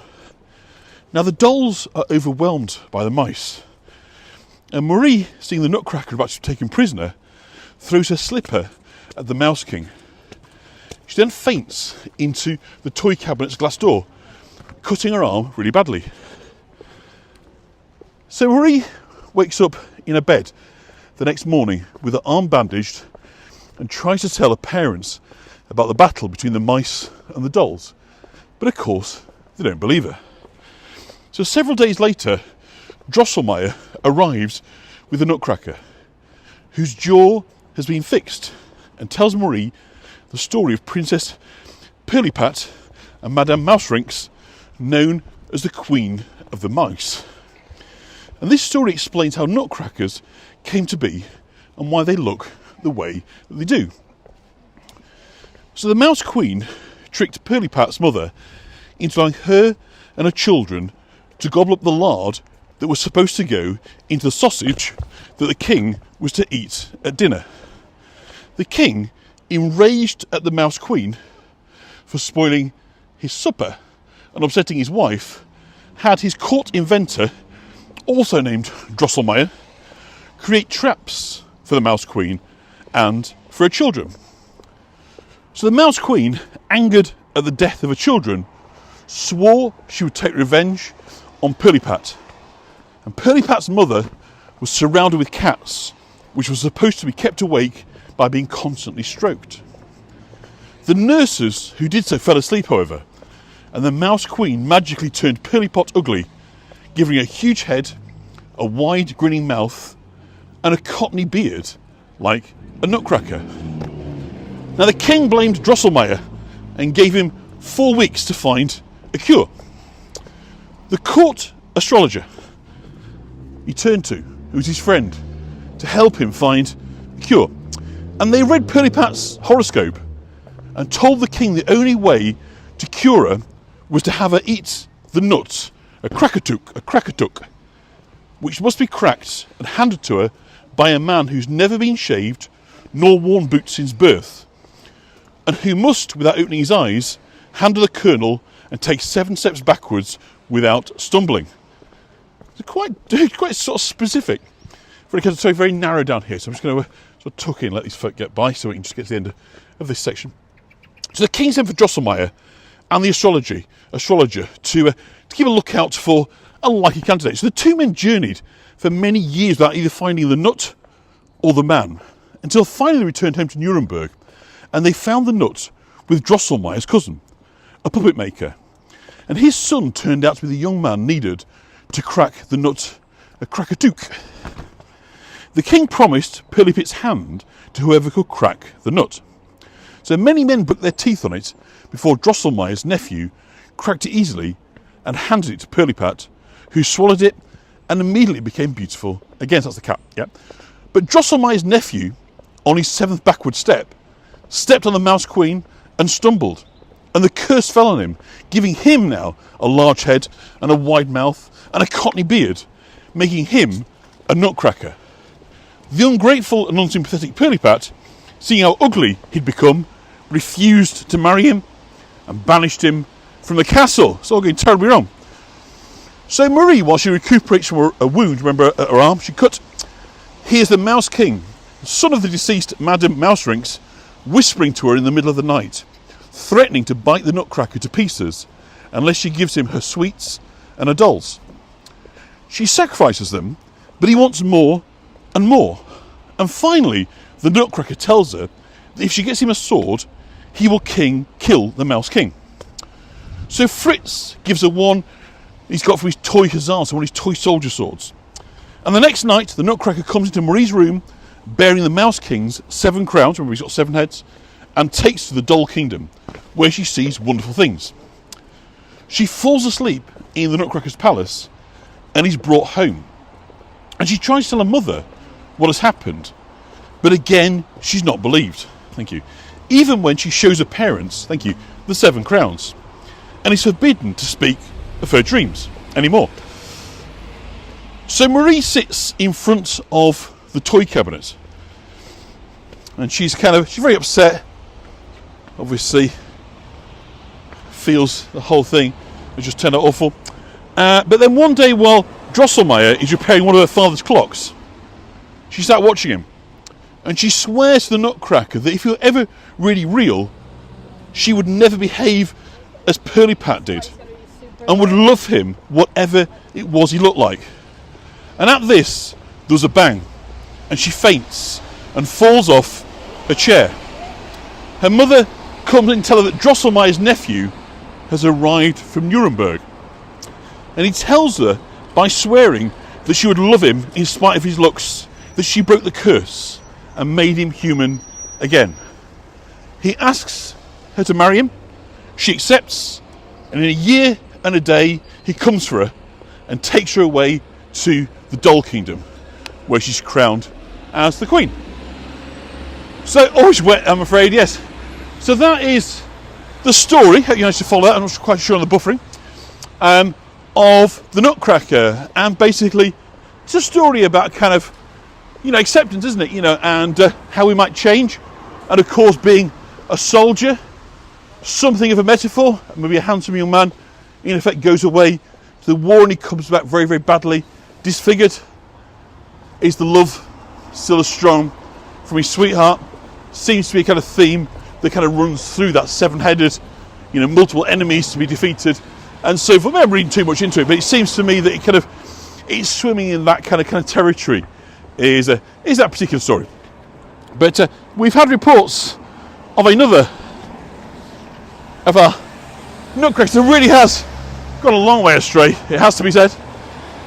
Now the dolls are overwhelmed by the mice, and Marie, seeing the Nutcracker about to be taken prisoner, throws her slipper at the Mouse King. She then faints into the toy cabinet's glass door, cutting her arm really badly. So Marie wakes up in her bed the next morning with her arm bandaged and tries to tell her parents about the battle between the mice and the dolls. But of course, they don't believe her. So several days later, Drosselmeyer arrives with the Nutcracker, whose jaw has been fixed, and tells Marie the story of Princess Pirlipat and Madame Mouserinks, known as the Queen of the Mice. And this story explains how Nutcrackers came to be and why they look the way that they do. So the Mouse Queen tricked Pirlipat's mother into allowing her and her children to gobble up the lard that was supposed to go into the sausage that the king was to eat at dinner. The king, enraged at the Mouse Queen for spoiling his supper and upsetting his wife, had his court inventor, also named Drosselmeyer, create traps for the Mouse Queen and for her children. So the Mouse Queen, angered at the death of her children, swore she would take revenge on Pirlipat. And Pirlipat's mother was surrounded with cats, which was supposed to be kept awake by being constantly stroked. The nurses who did so fell asleep, however, and the Mouse Queen magically turned Pirlipot ugly, giving her a huge head, a wide grinning mouth, and a cottony beard like a nutcracker. Now the king blamed Drosselmeyer and gave him 4 weeks to find a cure. The court astrologer he turned to, who was his friend, to help him find a cure. And they read Pirlipat's horoscope and told the king the only way to cure her was to have her eat the nut, a crackertuk, which must be cracked and handed to her by a man who's never been shaved nor worn boots since birth, and who must, without opening his eyes, handle the kernel and take 7 steps backwards without stumbling. It's quite sort of specific. It's very narrow down here, so I'm just going to sort of tuck in, let these folk get by, so we can just get to the end of this section. So the king sent for Drosselmeyer and the astrologer to keep a lookout for a likely candidate. So the two men journeyed for many years without either finding the nut or the man, until finally they returned home to Nuremberg, and they found the nut with Drosselmeyer's cousin, a puppet maker. And his son turned out to be the young man needed to crack the nut, a crackertuk. The king promised Pirlipat's hand to whoever could crack the nut. So many men broke their teeth on it before Drosselmeyer's nephew cracked it easily and handed it to Pirlipat, who swallowed it and immediately became beautiful again. So that's the cat, yeah. But Drosselmeyer's nephew, on his 7th backward step, stepped on the Mouse Queen and stumbled, and the curse fell on him, giving him now a large head and a wide mouth and a cottony beard, making him a nutcracker. The ungrateful and unsympathetic Pirlipat, seeing how ugly he'd become, refused to marry him and banished him from the castle. It's all going terribly wrong. So Marie, while she recuperates from a wound, remember, at her arm, she cut, hears the Mouse King, son of the deceased Madame Mouserings, whispering to her in the middle of the night, threatening to bite the nutcracker to pieces unless she gives him her sweets and her dolls. She sacrifices them, but he wants more and more. And finally, the nutcracker tells her that if she gets him a sword, he will kill the Mouse King. So Fritz gives her one he's got from his toy hussar, so one of his toy soldier swords. And the next night, the nutcracker comes into Marie's room, bearing the Mouse King's 7 crowns, remember he's got 7 heads, and takes to the doll kingdom, where she sees wonderful things. She falls asleep in the nutcracker's palace, and he's brought home. And she tries to tell her mother what has happened, but again, she's not believed. Thank you. Even when she shows her parents, thank you, the 7 crowns, and is forbidden to speak of her dreams anymore. So Marie sits in front of the toy cabinet, and she's very upset. Obviously, feels the whole thing has just turned out awful. But then one day, while Drosselmeyer is repairing one of her father's clocks, she sat watching him, and she swears to the nutcracker that if he were ever really real, she would never behave as Pirlipat did, and would love him whatever it was he looked like. And at this, there was a bang, and she faints and falls off a chair. Her mother comes in and tells her that Drosselmeyer's nephew has arrived from Nuremberg, and he tells her by swearing that she would love him in spite of his looks, that she broke the curse and made him human again. He asks her to marry him. She accepts, and in a year and a day he comes for her and takes her away to the doll kingdom, where she's crowned as the queen. So always wet, I'm afraid, yes. So that is the story. Hope you managed to follow that. I'm not quite sure on the buffering of the Nutcracker, and basically it's a story about acceptance, isn't it? And how we might change, and of course being a soldier, something of a metaphor. Maybe a handsome young man in effect goes away to the war and he comes back very, very badly disfigured. Is the love still as strong from his sweetheart? Seems to be a kind of theme that kind of runs through that 7-headed, multiple enemies to be defeated, and so forth. I'm reading too much into it, but it seems to me that it's swimming in that kind of territory. Is that particular story? But we've had reports of another of our Nutcracker really has gone a long way astray, it has to be said.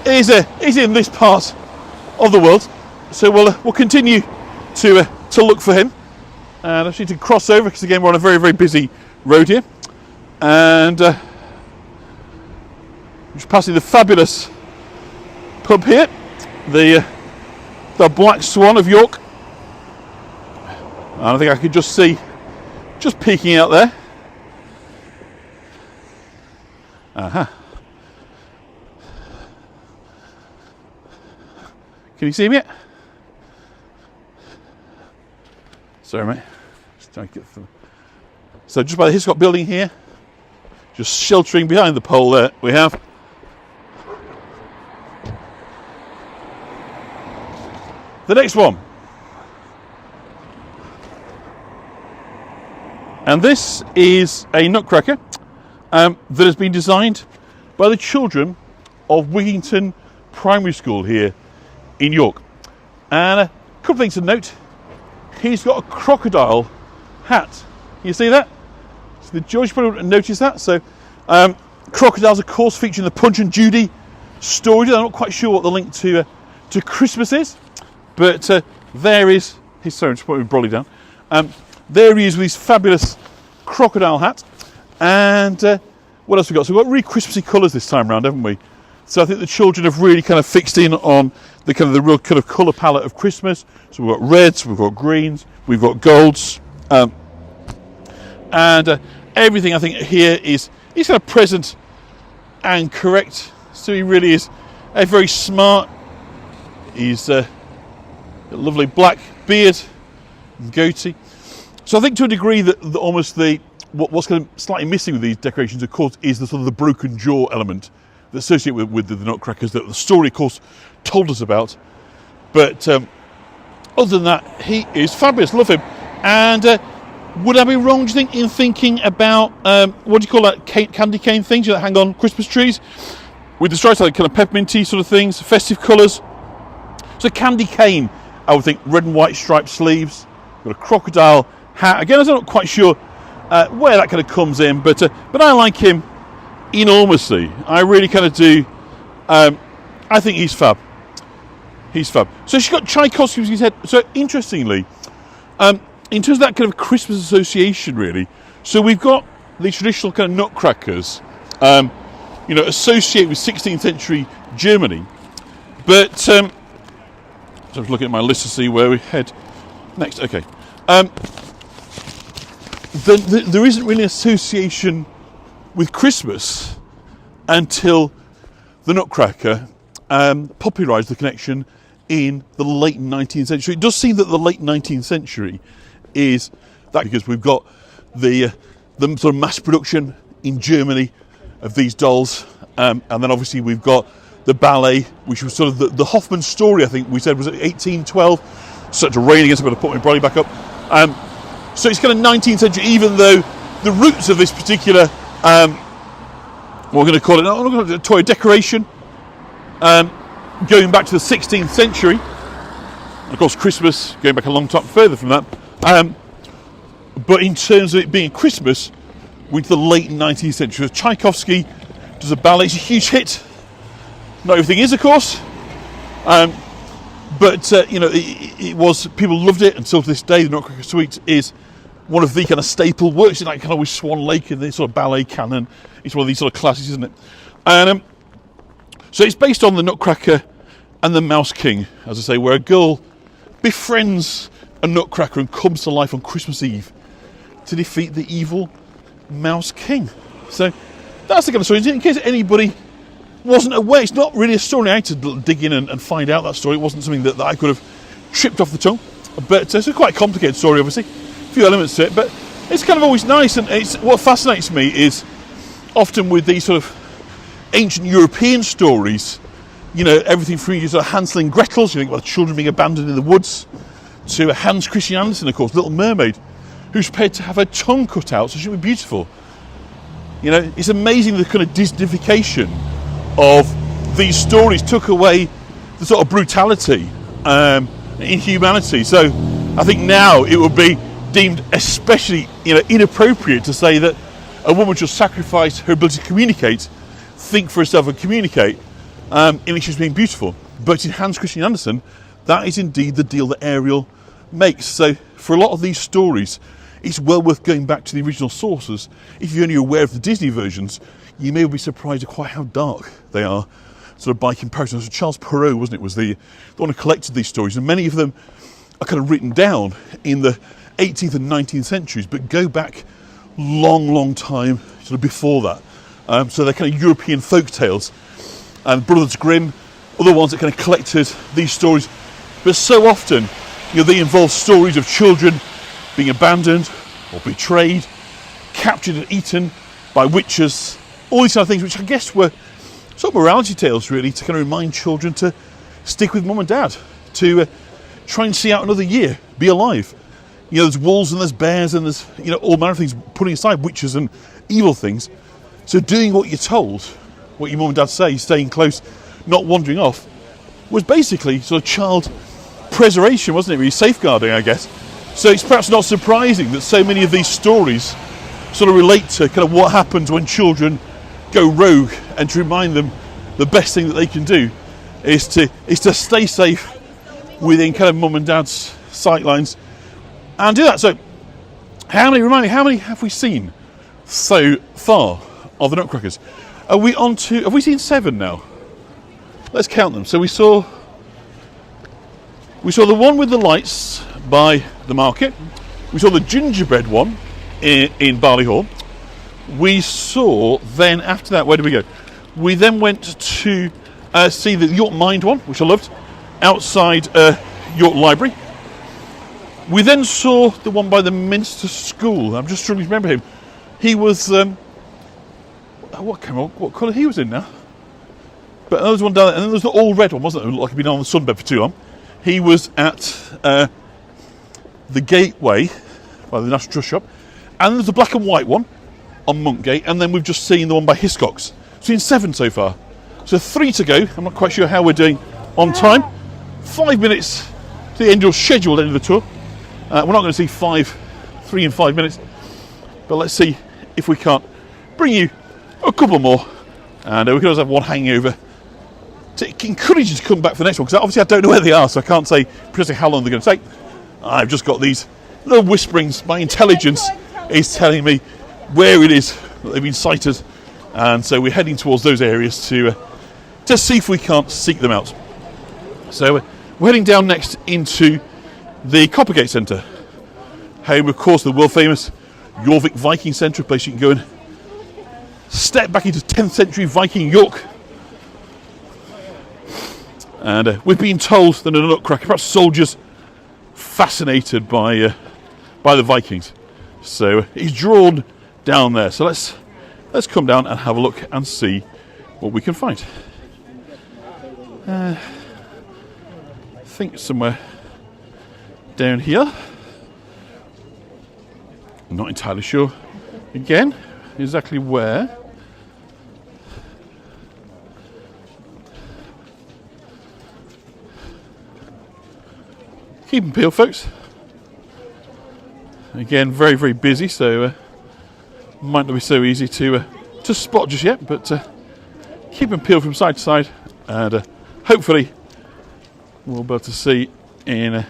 Is in this part of the world, so we'll continue to look for him, and I just need to cross over because again we're on a very, very busy road here, and just passing the fabulous pub here, the Black Swan of York, and I think I could just see, just peeking out there. Can you see him yet? Sorry, mate. Just trying to get through. So just by the Hiscock building here, just sheltering behind the pole there, we have the next one. And this is a Nutcracker that has been designed by the children of Wigington Primary School here in York. And a couple of things to note. He's got a crocodile hat. You see that? So the George probably wouldn't notice that. So crocodiles, of course, feature in the Punch and Judy story. I'm not quite sure what the link to Christmas is, but there is his. Sorry, I'm just putting Brolly down. There he is with his fabulous crocodile hat. And what else have we got? So we've got really Christmassy colours this time round, haven't we? So I think the children have really kind of fixed in on the real kind of colour palette of Christmas. So we've got reds, we've got greens, we've got golds, and everything I think here is kind of present and correct. So he really is a very smart. He's a lovely black beard and goatee. So I think to a degree that almost what's kind of slightly missing with these decorations, of course, is the sort of the broken jaw element that's associated with the Nutcrackers that the story, of course, told us about. But other than that, he is fabulous. Love him. And would I be wrong, do you think, in thinking about what do you call that, candy cane things that hang on Christmas trees with the stripes, like kind of pepperminty sort of things, festive colours? So candy cane, I would think, red and white striped sleeves, got a crocodile hat. Again, I'm not quite sure where that kind of comes in, but I like him enormously. I really kind of do. I think he's fab. He's fab. So she's got Tchaikovsky's in his head. So interestingly, in terms of that kind of Christmas association, really. So we've got the traditional kind of Nutcrackers, associated with 16th century Germany. But so I was looking at my list to see where we head next. Okay. There isn't really an association with Christmas until the Nutcracker popularised the connection in the late 19th century. It does seem that the late 19th century is that because we've got the sort of mass production in Germany of these dolls, and then obviously we've got the ballet, which was sort of the Hoffman story, I think we said was 1812. Started to rain again, so I'm going to put my brolly back up. So it's kind of 19th century, even though the roots of this particular, what we're going to call it, I'm going to call it toy decoration, going back to the 16th century. Of course, Christmas going back a long time further from that. But in terms of it being Christmas, we're into the late 19th century. Tchaikovsky does a ballet. It's a huge hit. Not everything is, of course. But it was, people loved it, and still to this day, the Nutcracker Suite is one of the kind of staple works. It's like kind of with Swan Lake and the sort of ballet canon. It's one of these sort of classics, isn't it? And so it's based on the Nutcracker and the Mouse King, as I say, where a girl befriends a Nutcracker and comes to life on Christmas Eve to defeat the evil Mouse King. So that's the kind of story. In case anybody wasn't aware, it's not really a story I had to dig in and find out that story. It wasn't something that I could have tripped off the tongue. But it's a quite complicated story, obviously. A few elements to it, but it's kind of always nice. And what fascinates me is often with these sort of ancient European stories, everything from sort of Hansel and Gretel's, you think about the children being abandoned in the woods, to Hans Christian Andersen, of course, Little Mermaid, who's prepared to have her tongue cut out so she would be beautiful. It's amazing the kind of Disneyfication of these stories took away the sort of brutality, inhumanity. So I think now it would be deemed especially inappropriate to say that a woman should sacrifice her ability to communicate, think for herself and communicate, in which she's being beautiful. But in Hans Christian Andersen, that is indeed the deal that Ariel makes. So for a lot of these stories, it's well worth going back to the original sources. If you're only aware of the Disney versions, you may be surprised at quite how dark they are, sort of by comparison. So Charles Perrault, wasn't it, was the one who collected these stories, and many of them are kind of written down in the 18th and 19th centuries, but go back long time sort of before that. So they're kind of European folk tales. And Brothers Grimm, other ones that kind of collected these stories, but so often, they involve stories of children being abandoned or betrayed, captured and eaten by witches, all these kind of things, which I guess were sort of morality tales, really, to kind of remind children to stick with mum and dad, to try and see out another year, be alive. There's wolves and there's bears and there's all manner of things, putting aside witches and evil things. So doing what you're told, what your mum and dad say, staying close, not wandering off, was basically sort of child preservation, wasn't it? Really safeguarding, I guess. So it's perhaps not surprising that so many of these stories sort of relate to kind of what happens when children go rogue, and to remind them the best thing that they can do is to stay safe within kind of mum and dad's sightlines and do that. So how many have we seen so far of the Nutcrackers? Have we seen 7 now? Let's count them. So we saw the one with the lights by the market. We saw the gingerbread one in Barley Hall. We saw then, after that, where did we go? We then went to see the York Mind one, which I loved, outside York Library. We then saw the one by the Minster School. I'm just struggling to remember him. He was what colour he was in now? But there was one down there, and then there was the all red one, wasn't there? It looked like he'd been on the sunbed for too long. He was at the Gateway by the National Trust shop, and there's the black and white one on Monkgate, and then we've just seen the one by Hiscox. Seen 7 so far. So 3 to go. I'm not quite sure how we're doing on time. 5 minutes to the end of scheduled end of the tour. We're not going to see 3 in 5 minutes, but let's see if we can't bring you a couple more, and we can also have one hangover to encourage you to come back for the next one, because obviously I don't know where they are, so I can't say precisely how long they're going to take. I've just got these little whisperings. My intelligence is telling me where it is that they've been sighted, and so we're heading towards those areas to see if we can't seek them out. So we're heading down next into the Coppergate Centre, home of course the world famous Jorvik Viking Centre, a place you can go and step back into 10th century Viking York. And we've been told that in a Nutcracker, perhaps soldiers fascinated by the Vikings, so he's drawn down there. So let's come down and have a look and see what we can find. I think somewhere down here. I'm not entirely sure again exactly where. Keep them peeled, folks. Again, very, very busy, so might not be so easy to spot just yet, but keep them peeled from side to side, and hopefully we'll be able to see in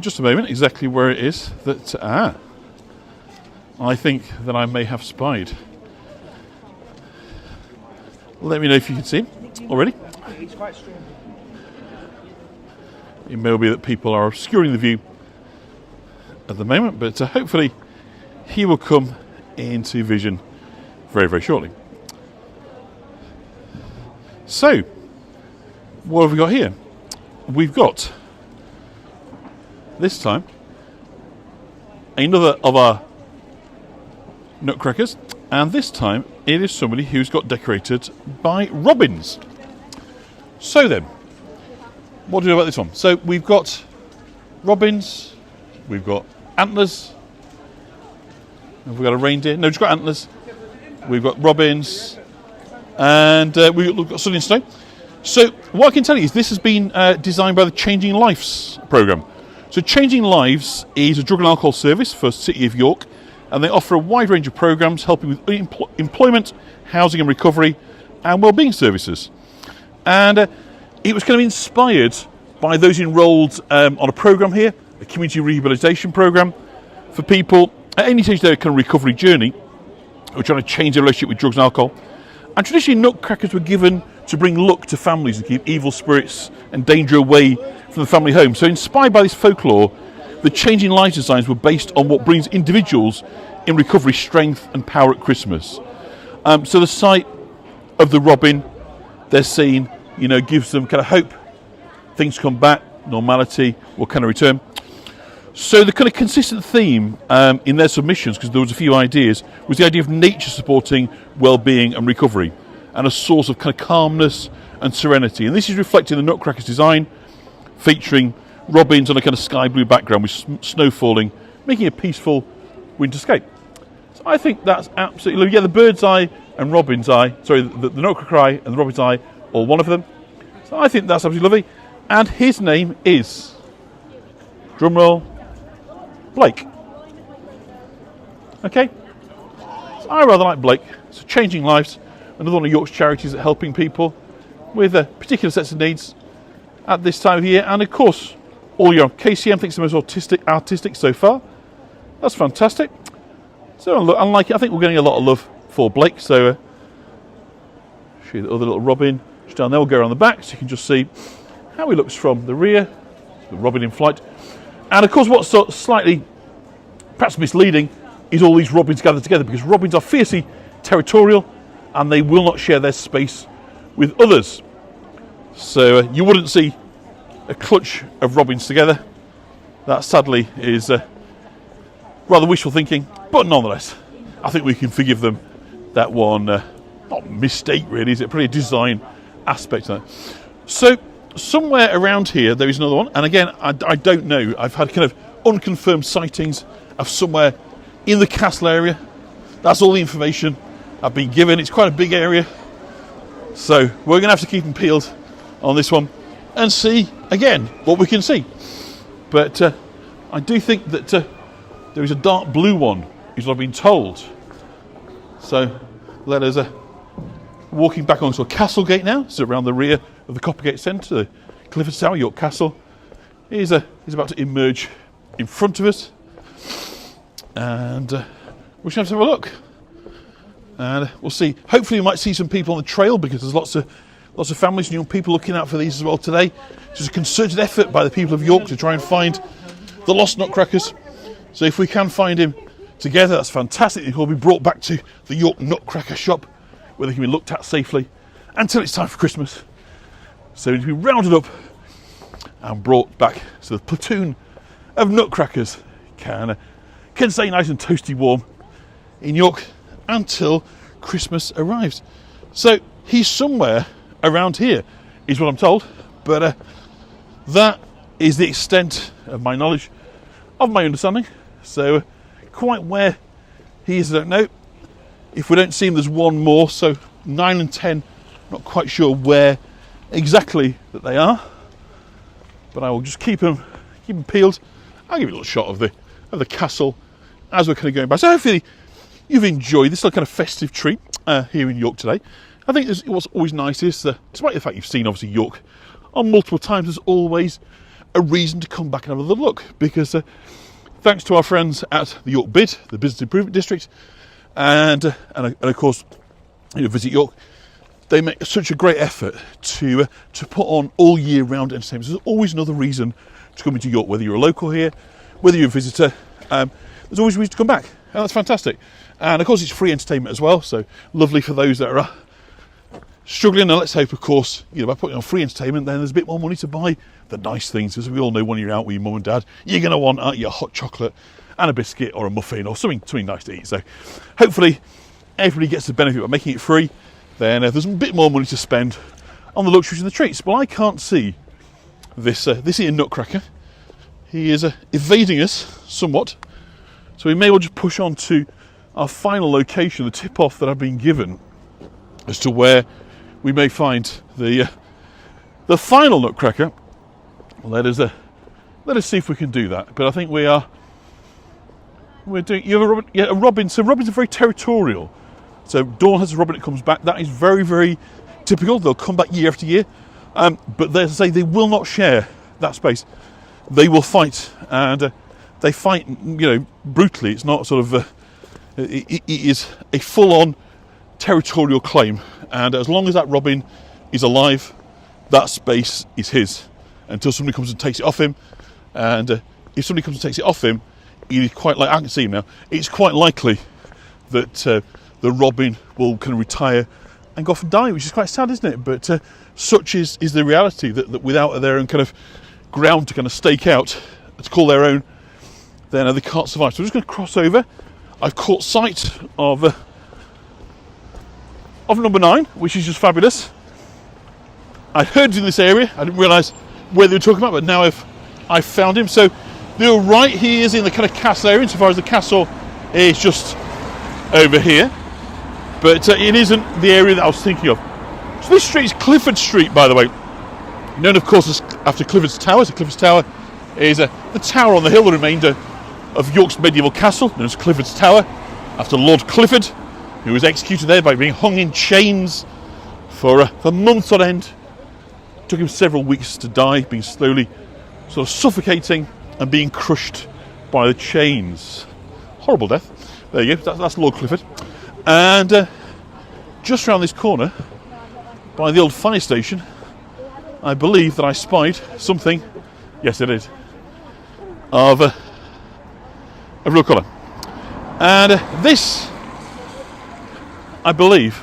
just a moment exactly where it is that I think that I may have spied. Let me know if you can see him already. It's quite strong. It may be that people are obscuring the view at the moment, but hopefully he will come into vision very, very shortly. So, what have we got here? We've got, this time, another of our Nutcrackers, and this time it is somebody who's got decorated by robins. So then, what do we know about this one? So we've got robins, we've got antlers, have we got a reindeer? No, just got antlers. We've got robins, and we've got sun in snow. So what I can tell you is this has been designed by the Changing Lives programme. So Changing Lives is a drug and alcohol service for the City of York and they offer a wide range of programs helping with employment, housing and recovery, and wellbeing services. And it was kind of inspired by those enrolled on a program here, a community rehabilitation program for people at any stage of their kind of recovery journey who are trying to change their relationship with drugs and alcohol. And traditionally, nutcrackers were given to bring luck to families and keep evil spirits and danger away from the family home. So inspired by this folklore, the changing life designs were based on what brings individuals in recovery strength and power at Christmas. So the sight of the robin they're seeing, gives them kind of hope. Things come back, normality will kind of return. So the kind of consistent theme in their submissions, because there was a few ideas, was the idea of nature supporting well-being and recovery, and a source of kind of calmness and serenity. And this is reflected in the Nutcracker's design, featuring robins on a kind of sky blue background with snow falling, making a peaceful winterscape. So I think that's absolutely lovely. Yeah, the bird's eye and robin's eye, the Nutcracker eye and the robin's eye, all one of them. So I think that's absolutely lovely. And his name is, drumroll, Blake. Okay? So I rather like Blake. So Changing Lives, another one of York's charities that are helping people with particular sets of needs at this time of year. And of course, all your KCM thinks the most artistic so far. That's fantastic. So I like it. I think we're getting a lot of love for Blake. So show you the other little robin just down there. We'll go around the back so you can just see how he looks from the rear. The robin in flight. And of course, what's slightly perhaps misleading is all these robins gathered together, because robins are fiercely territorial and they will not share their space with others. So you wouldn't see a clutch of robins together. That sadly is rather wishful thinking, but nonetheless, I think we can forgive them that one, not mistake really, is it? Probably a design aspect of that. So somewhere around here there is another one, and again I don't know, I've had kind of unconfirmed sightings of somewhere in the castle area. That's all the information I've been given. It's quite a big area, so we're going to have to keep them peeled on this one and see again what we can see. But I do think that there is a dark blue one, is what I've been told. So let us walking back onto a castle gate now. So around the rear of the Coppergate Centre, the Clifford Tower, York Castle, is about to emerge in front of us, and we're going to have a look, and we'll see. Hopefully, we might see some people on the trail, because there's lots of families and young people looking out for these as well today. It's a concerted effort by the people of York to try and find the lost Nutcrackers. So if we can find him together, that's fantastic. He'll be brought back to the York Nutcracker shop, where they can be looked at safely until it's time for Christmas. So he'll be rounded up and brought back so the platoon of Nutcrackers can stay nice and toasty warm in York until Christmas arrives. So he's somewhere around here, is what I'm told, but that is the extent of my knowledge, of my understanding. So quite where he is, I don't know. If we don't see him, there's one more. So 9 and 10, not quite sure where exactly that they are, but I will just keep them peeled. I'll give you a little shot of the castle as we're kind of going by. So hopefully you've enjoyed this little kind of festive treat here in York today. I think what's always nice is, despite the fact you've seen obviously York on multiple times, there's always a reason to come back and have another look, because thanks to our friends at the York BID, the Business Improvement District, and of course, Visit York, they make such a great effort to put on all year round entertainment. So there's always another reason to come into York, whether you're a local here, whether you're a visitor. There's always a reason to come back, and that's fantastic. And of course, it's free entertainment as well, so lovely for those that are struggling. And let's hope, of course, by putting on free entertainment, then there's a bit more money to buy the nice things. As we all know, when you're out with your mum and dad, you're going to want your hot chocolate and a biscuit or a muffin or something nice to eat. So hopefully everybody gets the benefit by making it free. Then there's a bit more money to spend on the luxuries and the treats. Well, I can't see this here Nutcracker. He is evading us somewhat, so we may well just push on to our final location, the tip-off that I've been given as to where we may find the final Nutcracker. Let us see if we can do that. But I think we are We're doing. You have a robin. Yeah, a robin. So robins are very territorial. So Dawn has a robin that comes back. That is very, very typical. They'll come back year after year. But as I say, they will not share that space. They will fight, and they fight, brutally. It's not sort of. It is a full-on territorial claim, and as long as that robin is alive, that space is his until somebody comes and takes it off him. And if somebody comes and takes it off him, it is quite like I can see him now. It's quite likely that the robin will kind of retire and go off and die, which is quite sad, isn't it? But such is the reality that without their own kind of ground to kind of stake out, to call their own, then they can't survive. So I'm just going to cross over. I've caught sight of number 9, which is just fabulous. I heard in this area. I didn't realise where they were talking about, but now I've found him. So they're right. He is in the kind of castle area, insofar as the castle is just over here. But it isn't the area that I was thinking of. So this street is Clifford Street, by the way. Known, of course, as after Clifford's Tower. So Clifford's Tower is the tower on the hill, the remainder of York's medieval castle, known as Clifford's Tower, after Lord Clifford, who was executed there by being hung in chains for months on end. It took him several weeks to die, being slowly sort of suffocating and being crushed by the chains. Horrible death. There you go, that's Lord Clifford. And just round this corner, by the old fire station, I believe that I spied something, yes it is, of real colour. And this, I believe,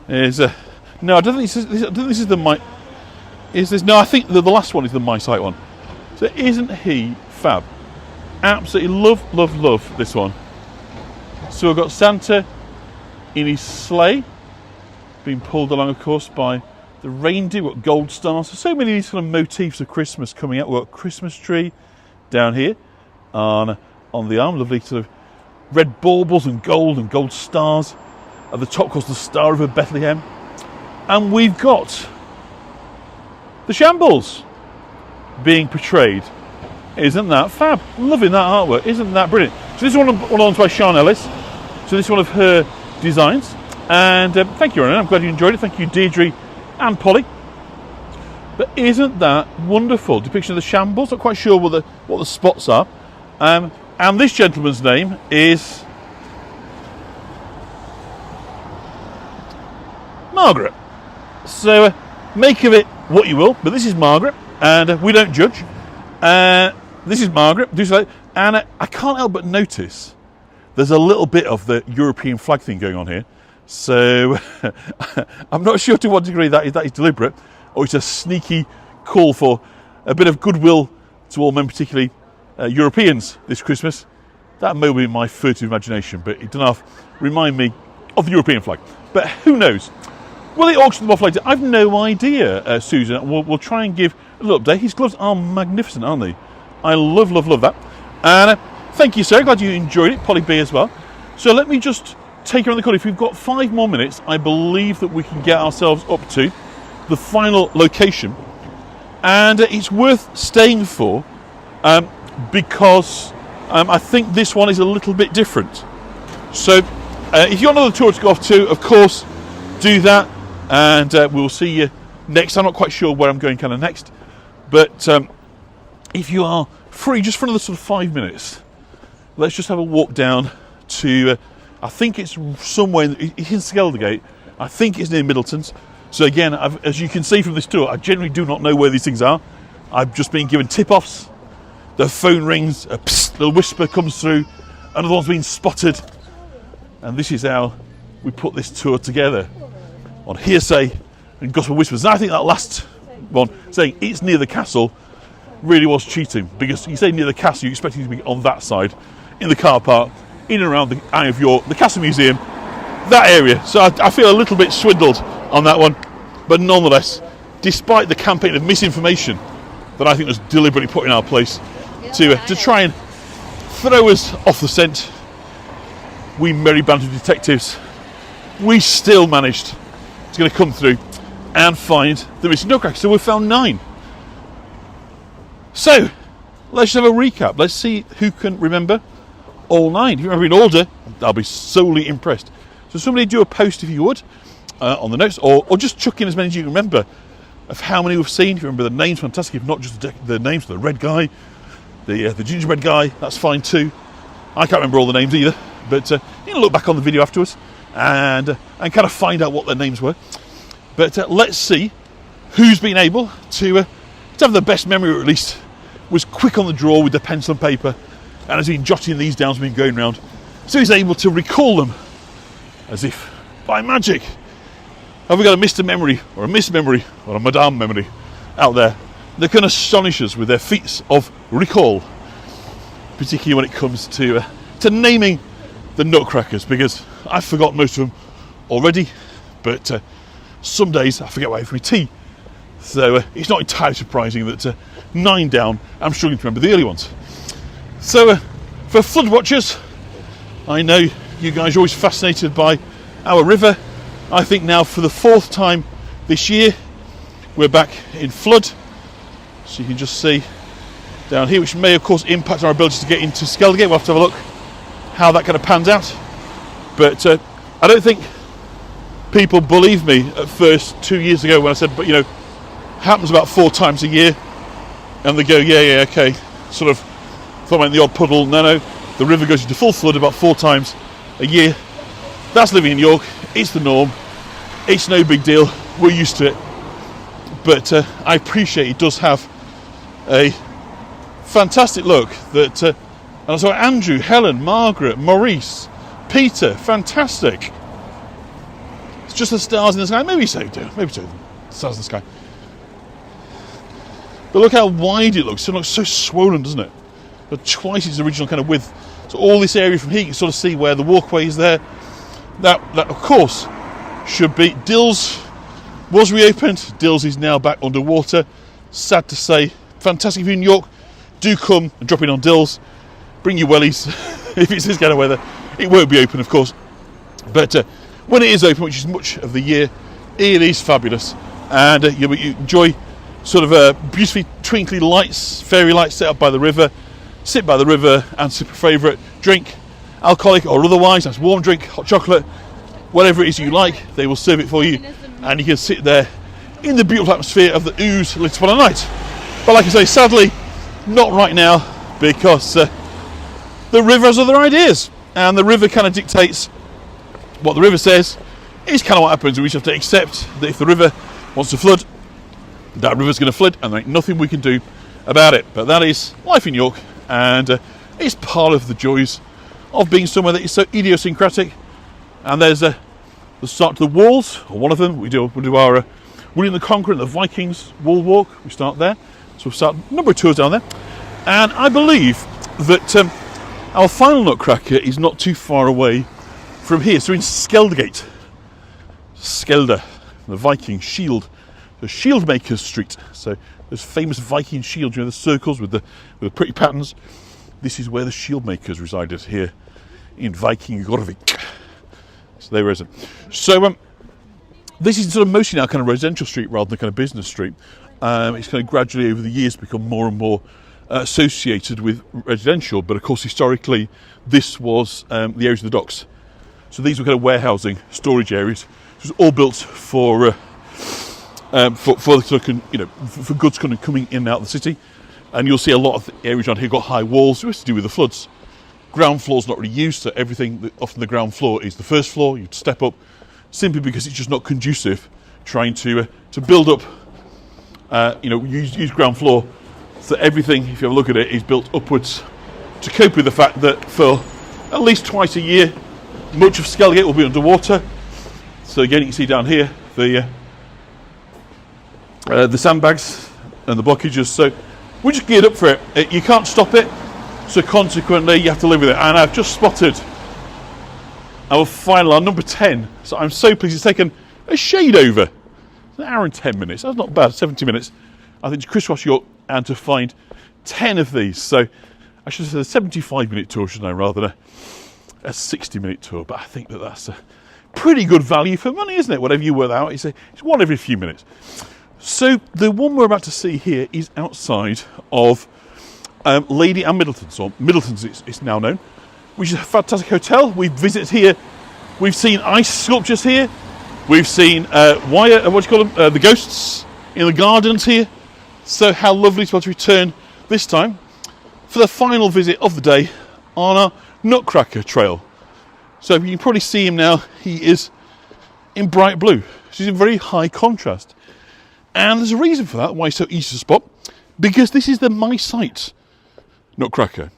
is no, I don't think this is the mice. Is this? No, I think the last one is the MySite one. So isn't he fab? Absolutely love this one. So we've got Santa in his sleigh, being pulled along, of course, by the reindeer. We've got gold stars. So many of these kind of motifs of Christmas coming out. We've got Christmas tree down here on the arm. Lovely sort of red baubles and gold stars. At the top, of course, the Star of Bethlehem. And we've got the shambles being portrayed. Isn't that fab? Loving that artwork. Isn't that brilliant? So this is one on by Sian Ellis. So this is one of her designs. And thank you, Ronan. I'm glad you enjoyed it. Thank you, Deirdre and Polly. But isn't that wonderful? Depiction of the shambles. Not quite sure what the spots are. And this gentleman's name is Margaret. So make of it what you will, but this is Margaret, and we don't judge. This is Margaret. And I can't help but notice there's a little bit of the European flag thing going on here. So I'm not sure to what degree that is deliberate, or it's a sneaky call for a bit of goodwill to all men, particularly Europeans, this Christmas. That may be my furtive imagination, but it doesn't remind me of the European flag. But who knows? Will it auction them off later? I've no idea, Susan. We'll try and give a little update. His gloves are magnificent, aren't they? I love that. And thank you, sir. Glad you enjoyed it. Polly B as well. So let me just take around the corner. If we've got 5 more minutes, I believe that we can get ourselves up to the final location. And it's worth staying for because I think this one is a little bit different. So if you've got another tour to go off to, of course, do that. And we'll see you next. I'm not quite sure where I'm going kind of next. But if you are free, just for another sort of 5 minutes, let's just have a walk down to, I think it's somewhere in Skeldergate. I think it's near Middleton's. So again, as you can see from this tour, I generally do not know where these things are. I've just been given tip-offs. The phone rings, a psst, little whisper comes through, another one's been spotted. And this is how we put this tour together, on hearsay and gospel whispers. And I think that last one, saying it's near the castle, really was cheating, because you say near the castle, you expect it to be on that side, in the car park, in and around the Eye of York, the Castle Museum, that area. So I feel a little bit swindled on that one, but nonetheless, despite the campaign of misinformation that I think was deliberately put in our place to try and throw us off the scent, we merry band of detectives, we still managed to come through and find the missing Nutcracker. So we've found 9. So, let's just have a recap. Let's see who can remember all 9. If you remember in order, I'll be solely impressed. So somebody do a post if you would on the notes, or just chuck in as many as you can remember of how many we've seen. If you remember the names, fantastic. If not, just the names. The red guy, the gingerbread guy, that's fine too. I can't remember all the names either, but you can look back on the video afterwards and kind of find out what their names were. But let's see who's been able to have the best memory, or at least was quick on the draw with the pencil and paper, and has been jotting these down as we've been going round, so he's able to recall them as if by magic. Have we got a Mr. Memory or a Miss Memory or a Madame Memory out there that can astonish us with their feats of recall, particularly when it comes to naming the Nutcrackers, because I've forgotten most of them already, but some days I forget what I have for my tea, so it's not entirely surprising that 9 down, I'm struggling to remember the early ones. So for flood watchers, I know you guys are always fascinated by our river. I think now for the 4th time this year we're back in flood, so you can just see down here, which may of course impact our ability to get into Skeldergate. We'll have to have a look how that kind of pans out, but I don't think people believed me at first 2 years ago when I said, but you know, happens about 4 times a year, and they go, yeah, okay, sort of thought about the odd puddle. No, the river goes into full flood about 4 times a year. That's living in York. It's the norm. It's no big deal. We're used to it. But I appreciate it does have a fantastic look. That and I saw Andrew, Helen, Margaret, Maurice, Peter. Fantastic. It's just the stars in the sky. Maybe so. Maybe so. Stars in the sky. But look how wide it looks. It looks so swollen, doesn't it? But twice its original kind of width. So all this area from here, you can sort of see where the walkway is there. That of course should be. Dills was reopened. Dills is now back underwater. Sad to say. Fantastic if you're in York. Do come and drop in on Dills. Bring your wellies. If it's this kind of weather, it won't be open, of course. But when it is open, which is much of the year, it is fabulous, and you enjoy sort of beautifully twinkly lights, fairy lights set up by the river. Sit by the river and sip a favourite drink, alcoholic or otherwise. That's warm drink, hot chocolate, whatever it is you like, they will serve it for you, and you can sit there in the beautiful atmosphere of the ooze lit upon a night. But like I say, sadly, not right now, because the river has other ideas, and the river kind of dictates what the river says. Is kind of what happens. We just have to accept that if the river wants to flood, that river's going to flood, and there ain't nothing we can do about it. But that is life in York, and it's part of the joys of being somewhere that is so idiosyncratic. And there's the start to the walls, or one of them. We'll do our William the Conqueror and the Vikings wall walk. We start there, so we'll start a number of tours down there. And I believe that our final Nutcracker is not too far away from here. So in Skeldergate, Skelder, the Viking shield, the Shieldmakers Street. So those famous Viking shields, you know, the circles with the pretty patterns. This is where the Shieldmakers resided, here in Viking Gorvik. So they resident. So this is sort of mostly now kind of residential street rather than kind of business street. It's kind of gradually over the years become more and more associated with residential, but of course historically this was the areas of the docks. So these were kind of warehousing, storage areas. It was all built for the sort of, you know, for goods kind of coming in and out of the city. And you'll see a lot of the areas around here got high walls. It was to do with the floods. Ground floor's not really used, so everything off the ground floor is the first floor. You step up, simply because it's just not conducive trying to build up. Use ground floor. So everything, if you have a look at it, is built upwards to cope with the fact that for at least twice a year, much of Skeldergate will be underwater. So again, you can see down here the sandbags and the blockages. So we're just geared up for it. You can't stop it, so consequently you have to live with it. And I've just spotted our number 10. So I'm so pleased it's taken a shade over. It's an hour and 10 minutes. That's not bad. 70 minutes, I think, to crisscross York and to find 10 of these. So I should have said a 75-minute tour, shouldn't I, rather than a 60-minute tour. But I think that's a pretty good value for money, isn't it? Whatever you work out, it's one every few minutes. So the one we're about to see here is outside of Lady and Middleton's, or Middleton's it's now known, which is a fantastic hotel. We've visited here. We've seen ice sculptures here. We've seen the ghosts in the gardens here. So how lovely to be able to return this time for the final visit of the day on our Nutcracker trail. So you can probably see him now. He is in bright blue. She's in very high contrast. And there's a reason for that, why it's so easy to spot, because this is the My Sight Nutcracker.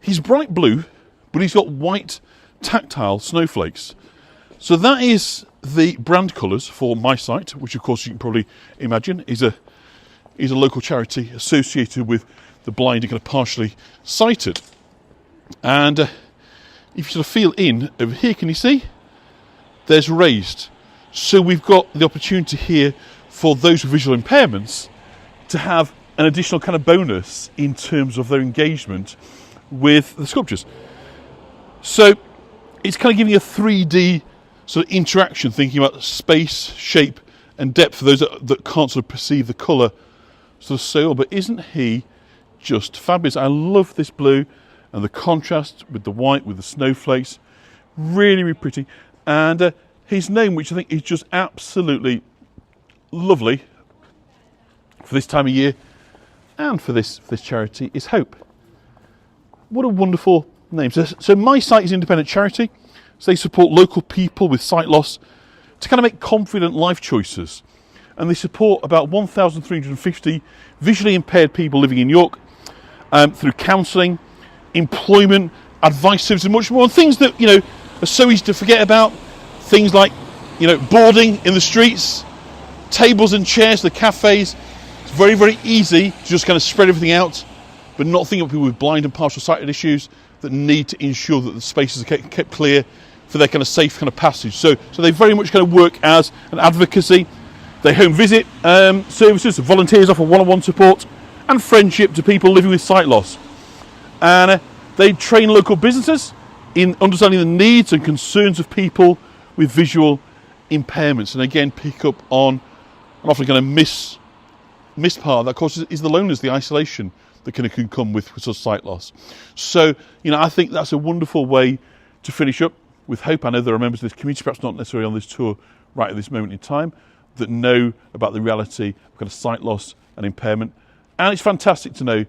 He's bright blue, but he's got white tactile snowflakes. So that is the brand colours for My Sight, which of course you can probably imagine is a local charity associated with the blind and kind of partially sighted. And if you sort of feel in over here, can you see? There's raised. So we've got the opportunity here for those with visual impairments to have an additional kind of bonus in terms of their engagement with the sculptures. So it's kind of giving you a 3D sort of interaction, thinking about space, shape and depth for those that can't sort of perceive the colour sort of so well. But isn't he just fabulous? I love this blue and the contrast with the white, with the snowflakes. Really, really pretty. And his name, which I think is just absolutely lovely for this time of year and for this charity, is Hope. What a wonderful name. So My Sight is an independent charity. So they support local people with sight loss to kind of make confident life choices. And they support about 1,350 visually impaired people living in York through counselling, employment, advice services and much more. And things that, are so easy to forget about. Things like, boarding in the streets, tables and chairs, the cafes. It's very, very easy to just kind of spread everything out, but not thinking of people with blind and partial sighted issues that need to ensure that the spaces are kept clear for their kind of safe kind of passage. So they very much kind of work as an advocacy. They home visit services, volunteers offer one-on-one support and friendship to people living with sight loss. And they train local businesses in understanding the needs and concerns of people with visual impairments, and again pick up on an often kind of miss part of that, of course, is the loneliness, the isolation that can come with sort of sight loss. So, I think that's a wonderful way to finish up with Hope. I know there are members of this community, perhaps not necessarily on this tour right at this moment in time, that know about the reality of kind of sight loss and impairment. And it's fantastic to know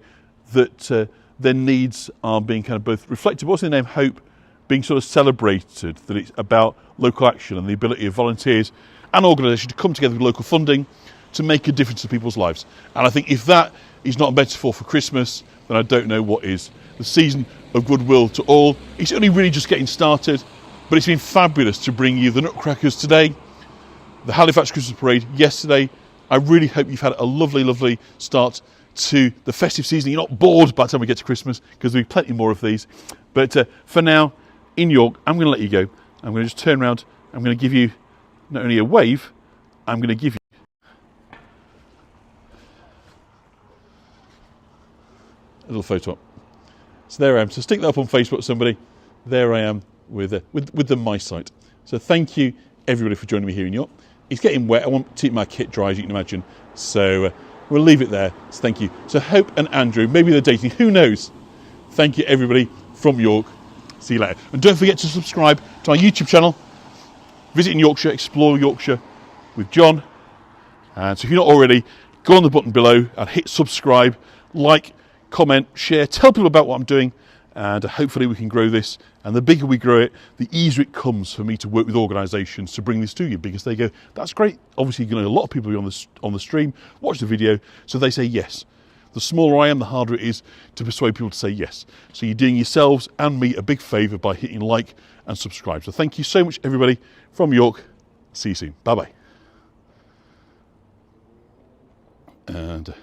that their needs are being kind of both reflected, but also in the name Hope being sort of celebrated, that it's about local action and the ability of volunteers and organisations to come together with local funding to make a difference to people's lives. And I think if that is not a metaphor for Christmas, then I don't know what is. The season of goodwill to all. It's only really just getting started, but it's been fabulous to bring you the Nutcrackers today, the Halifax Christmas Parade yesterday. I really hope you've had a lovely, lovely start to the festive season. You're not bored by the time we get to Christmas, because there'll be plenty more of these. But for now, in York, I'm going to let you go. I'm going to just turn around. I'm going to give you not only a wave, I'm going to give you a little photo up. So there I am. So stick that up on Facebook, somebody. There I am with the My Sight. So thank you, everybody, for joining me here in York. It's getting wet. I want to keep my kit dry, as you can imagine. So we'll leave it there. So thank you. So Hope and Andrew, maybe they're dating. Who knows? Thank you, everybody, from York. See you later. And don't forget to subscribe to our YouTube channel. Visit in Yorkshire, explore Yorkshire with John. And so if you're not already, go on the button below and hit subscribe, like, comment, share, tell people about what I'm doing, and hopefully we can grow this. And the bigger we grow it, the easier it comes for me to work with organisations to bring this to you, because they go, that's great. Obviously, a lot of people are on the stream, watch the video, so they say yes. The smaller I am, the harder it is to persuade people to say yes. So you're doing yourselves and me a big favour by hitting like and subscribe. So thank you so much, everybody, from York. See you soon. Bye-bye. And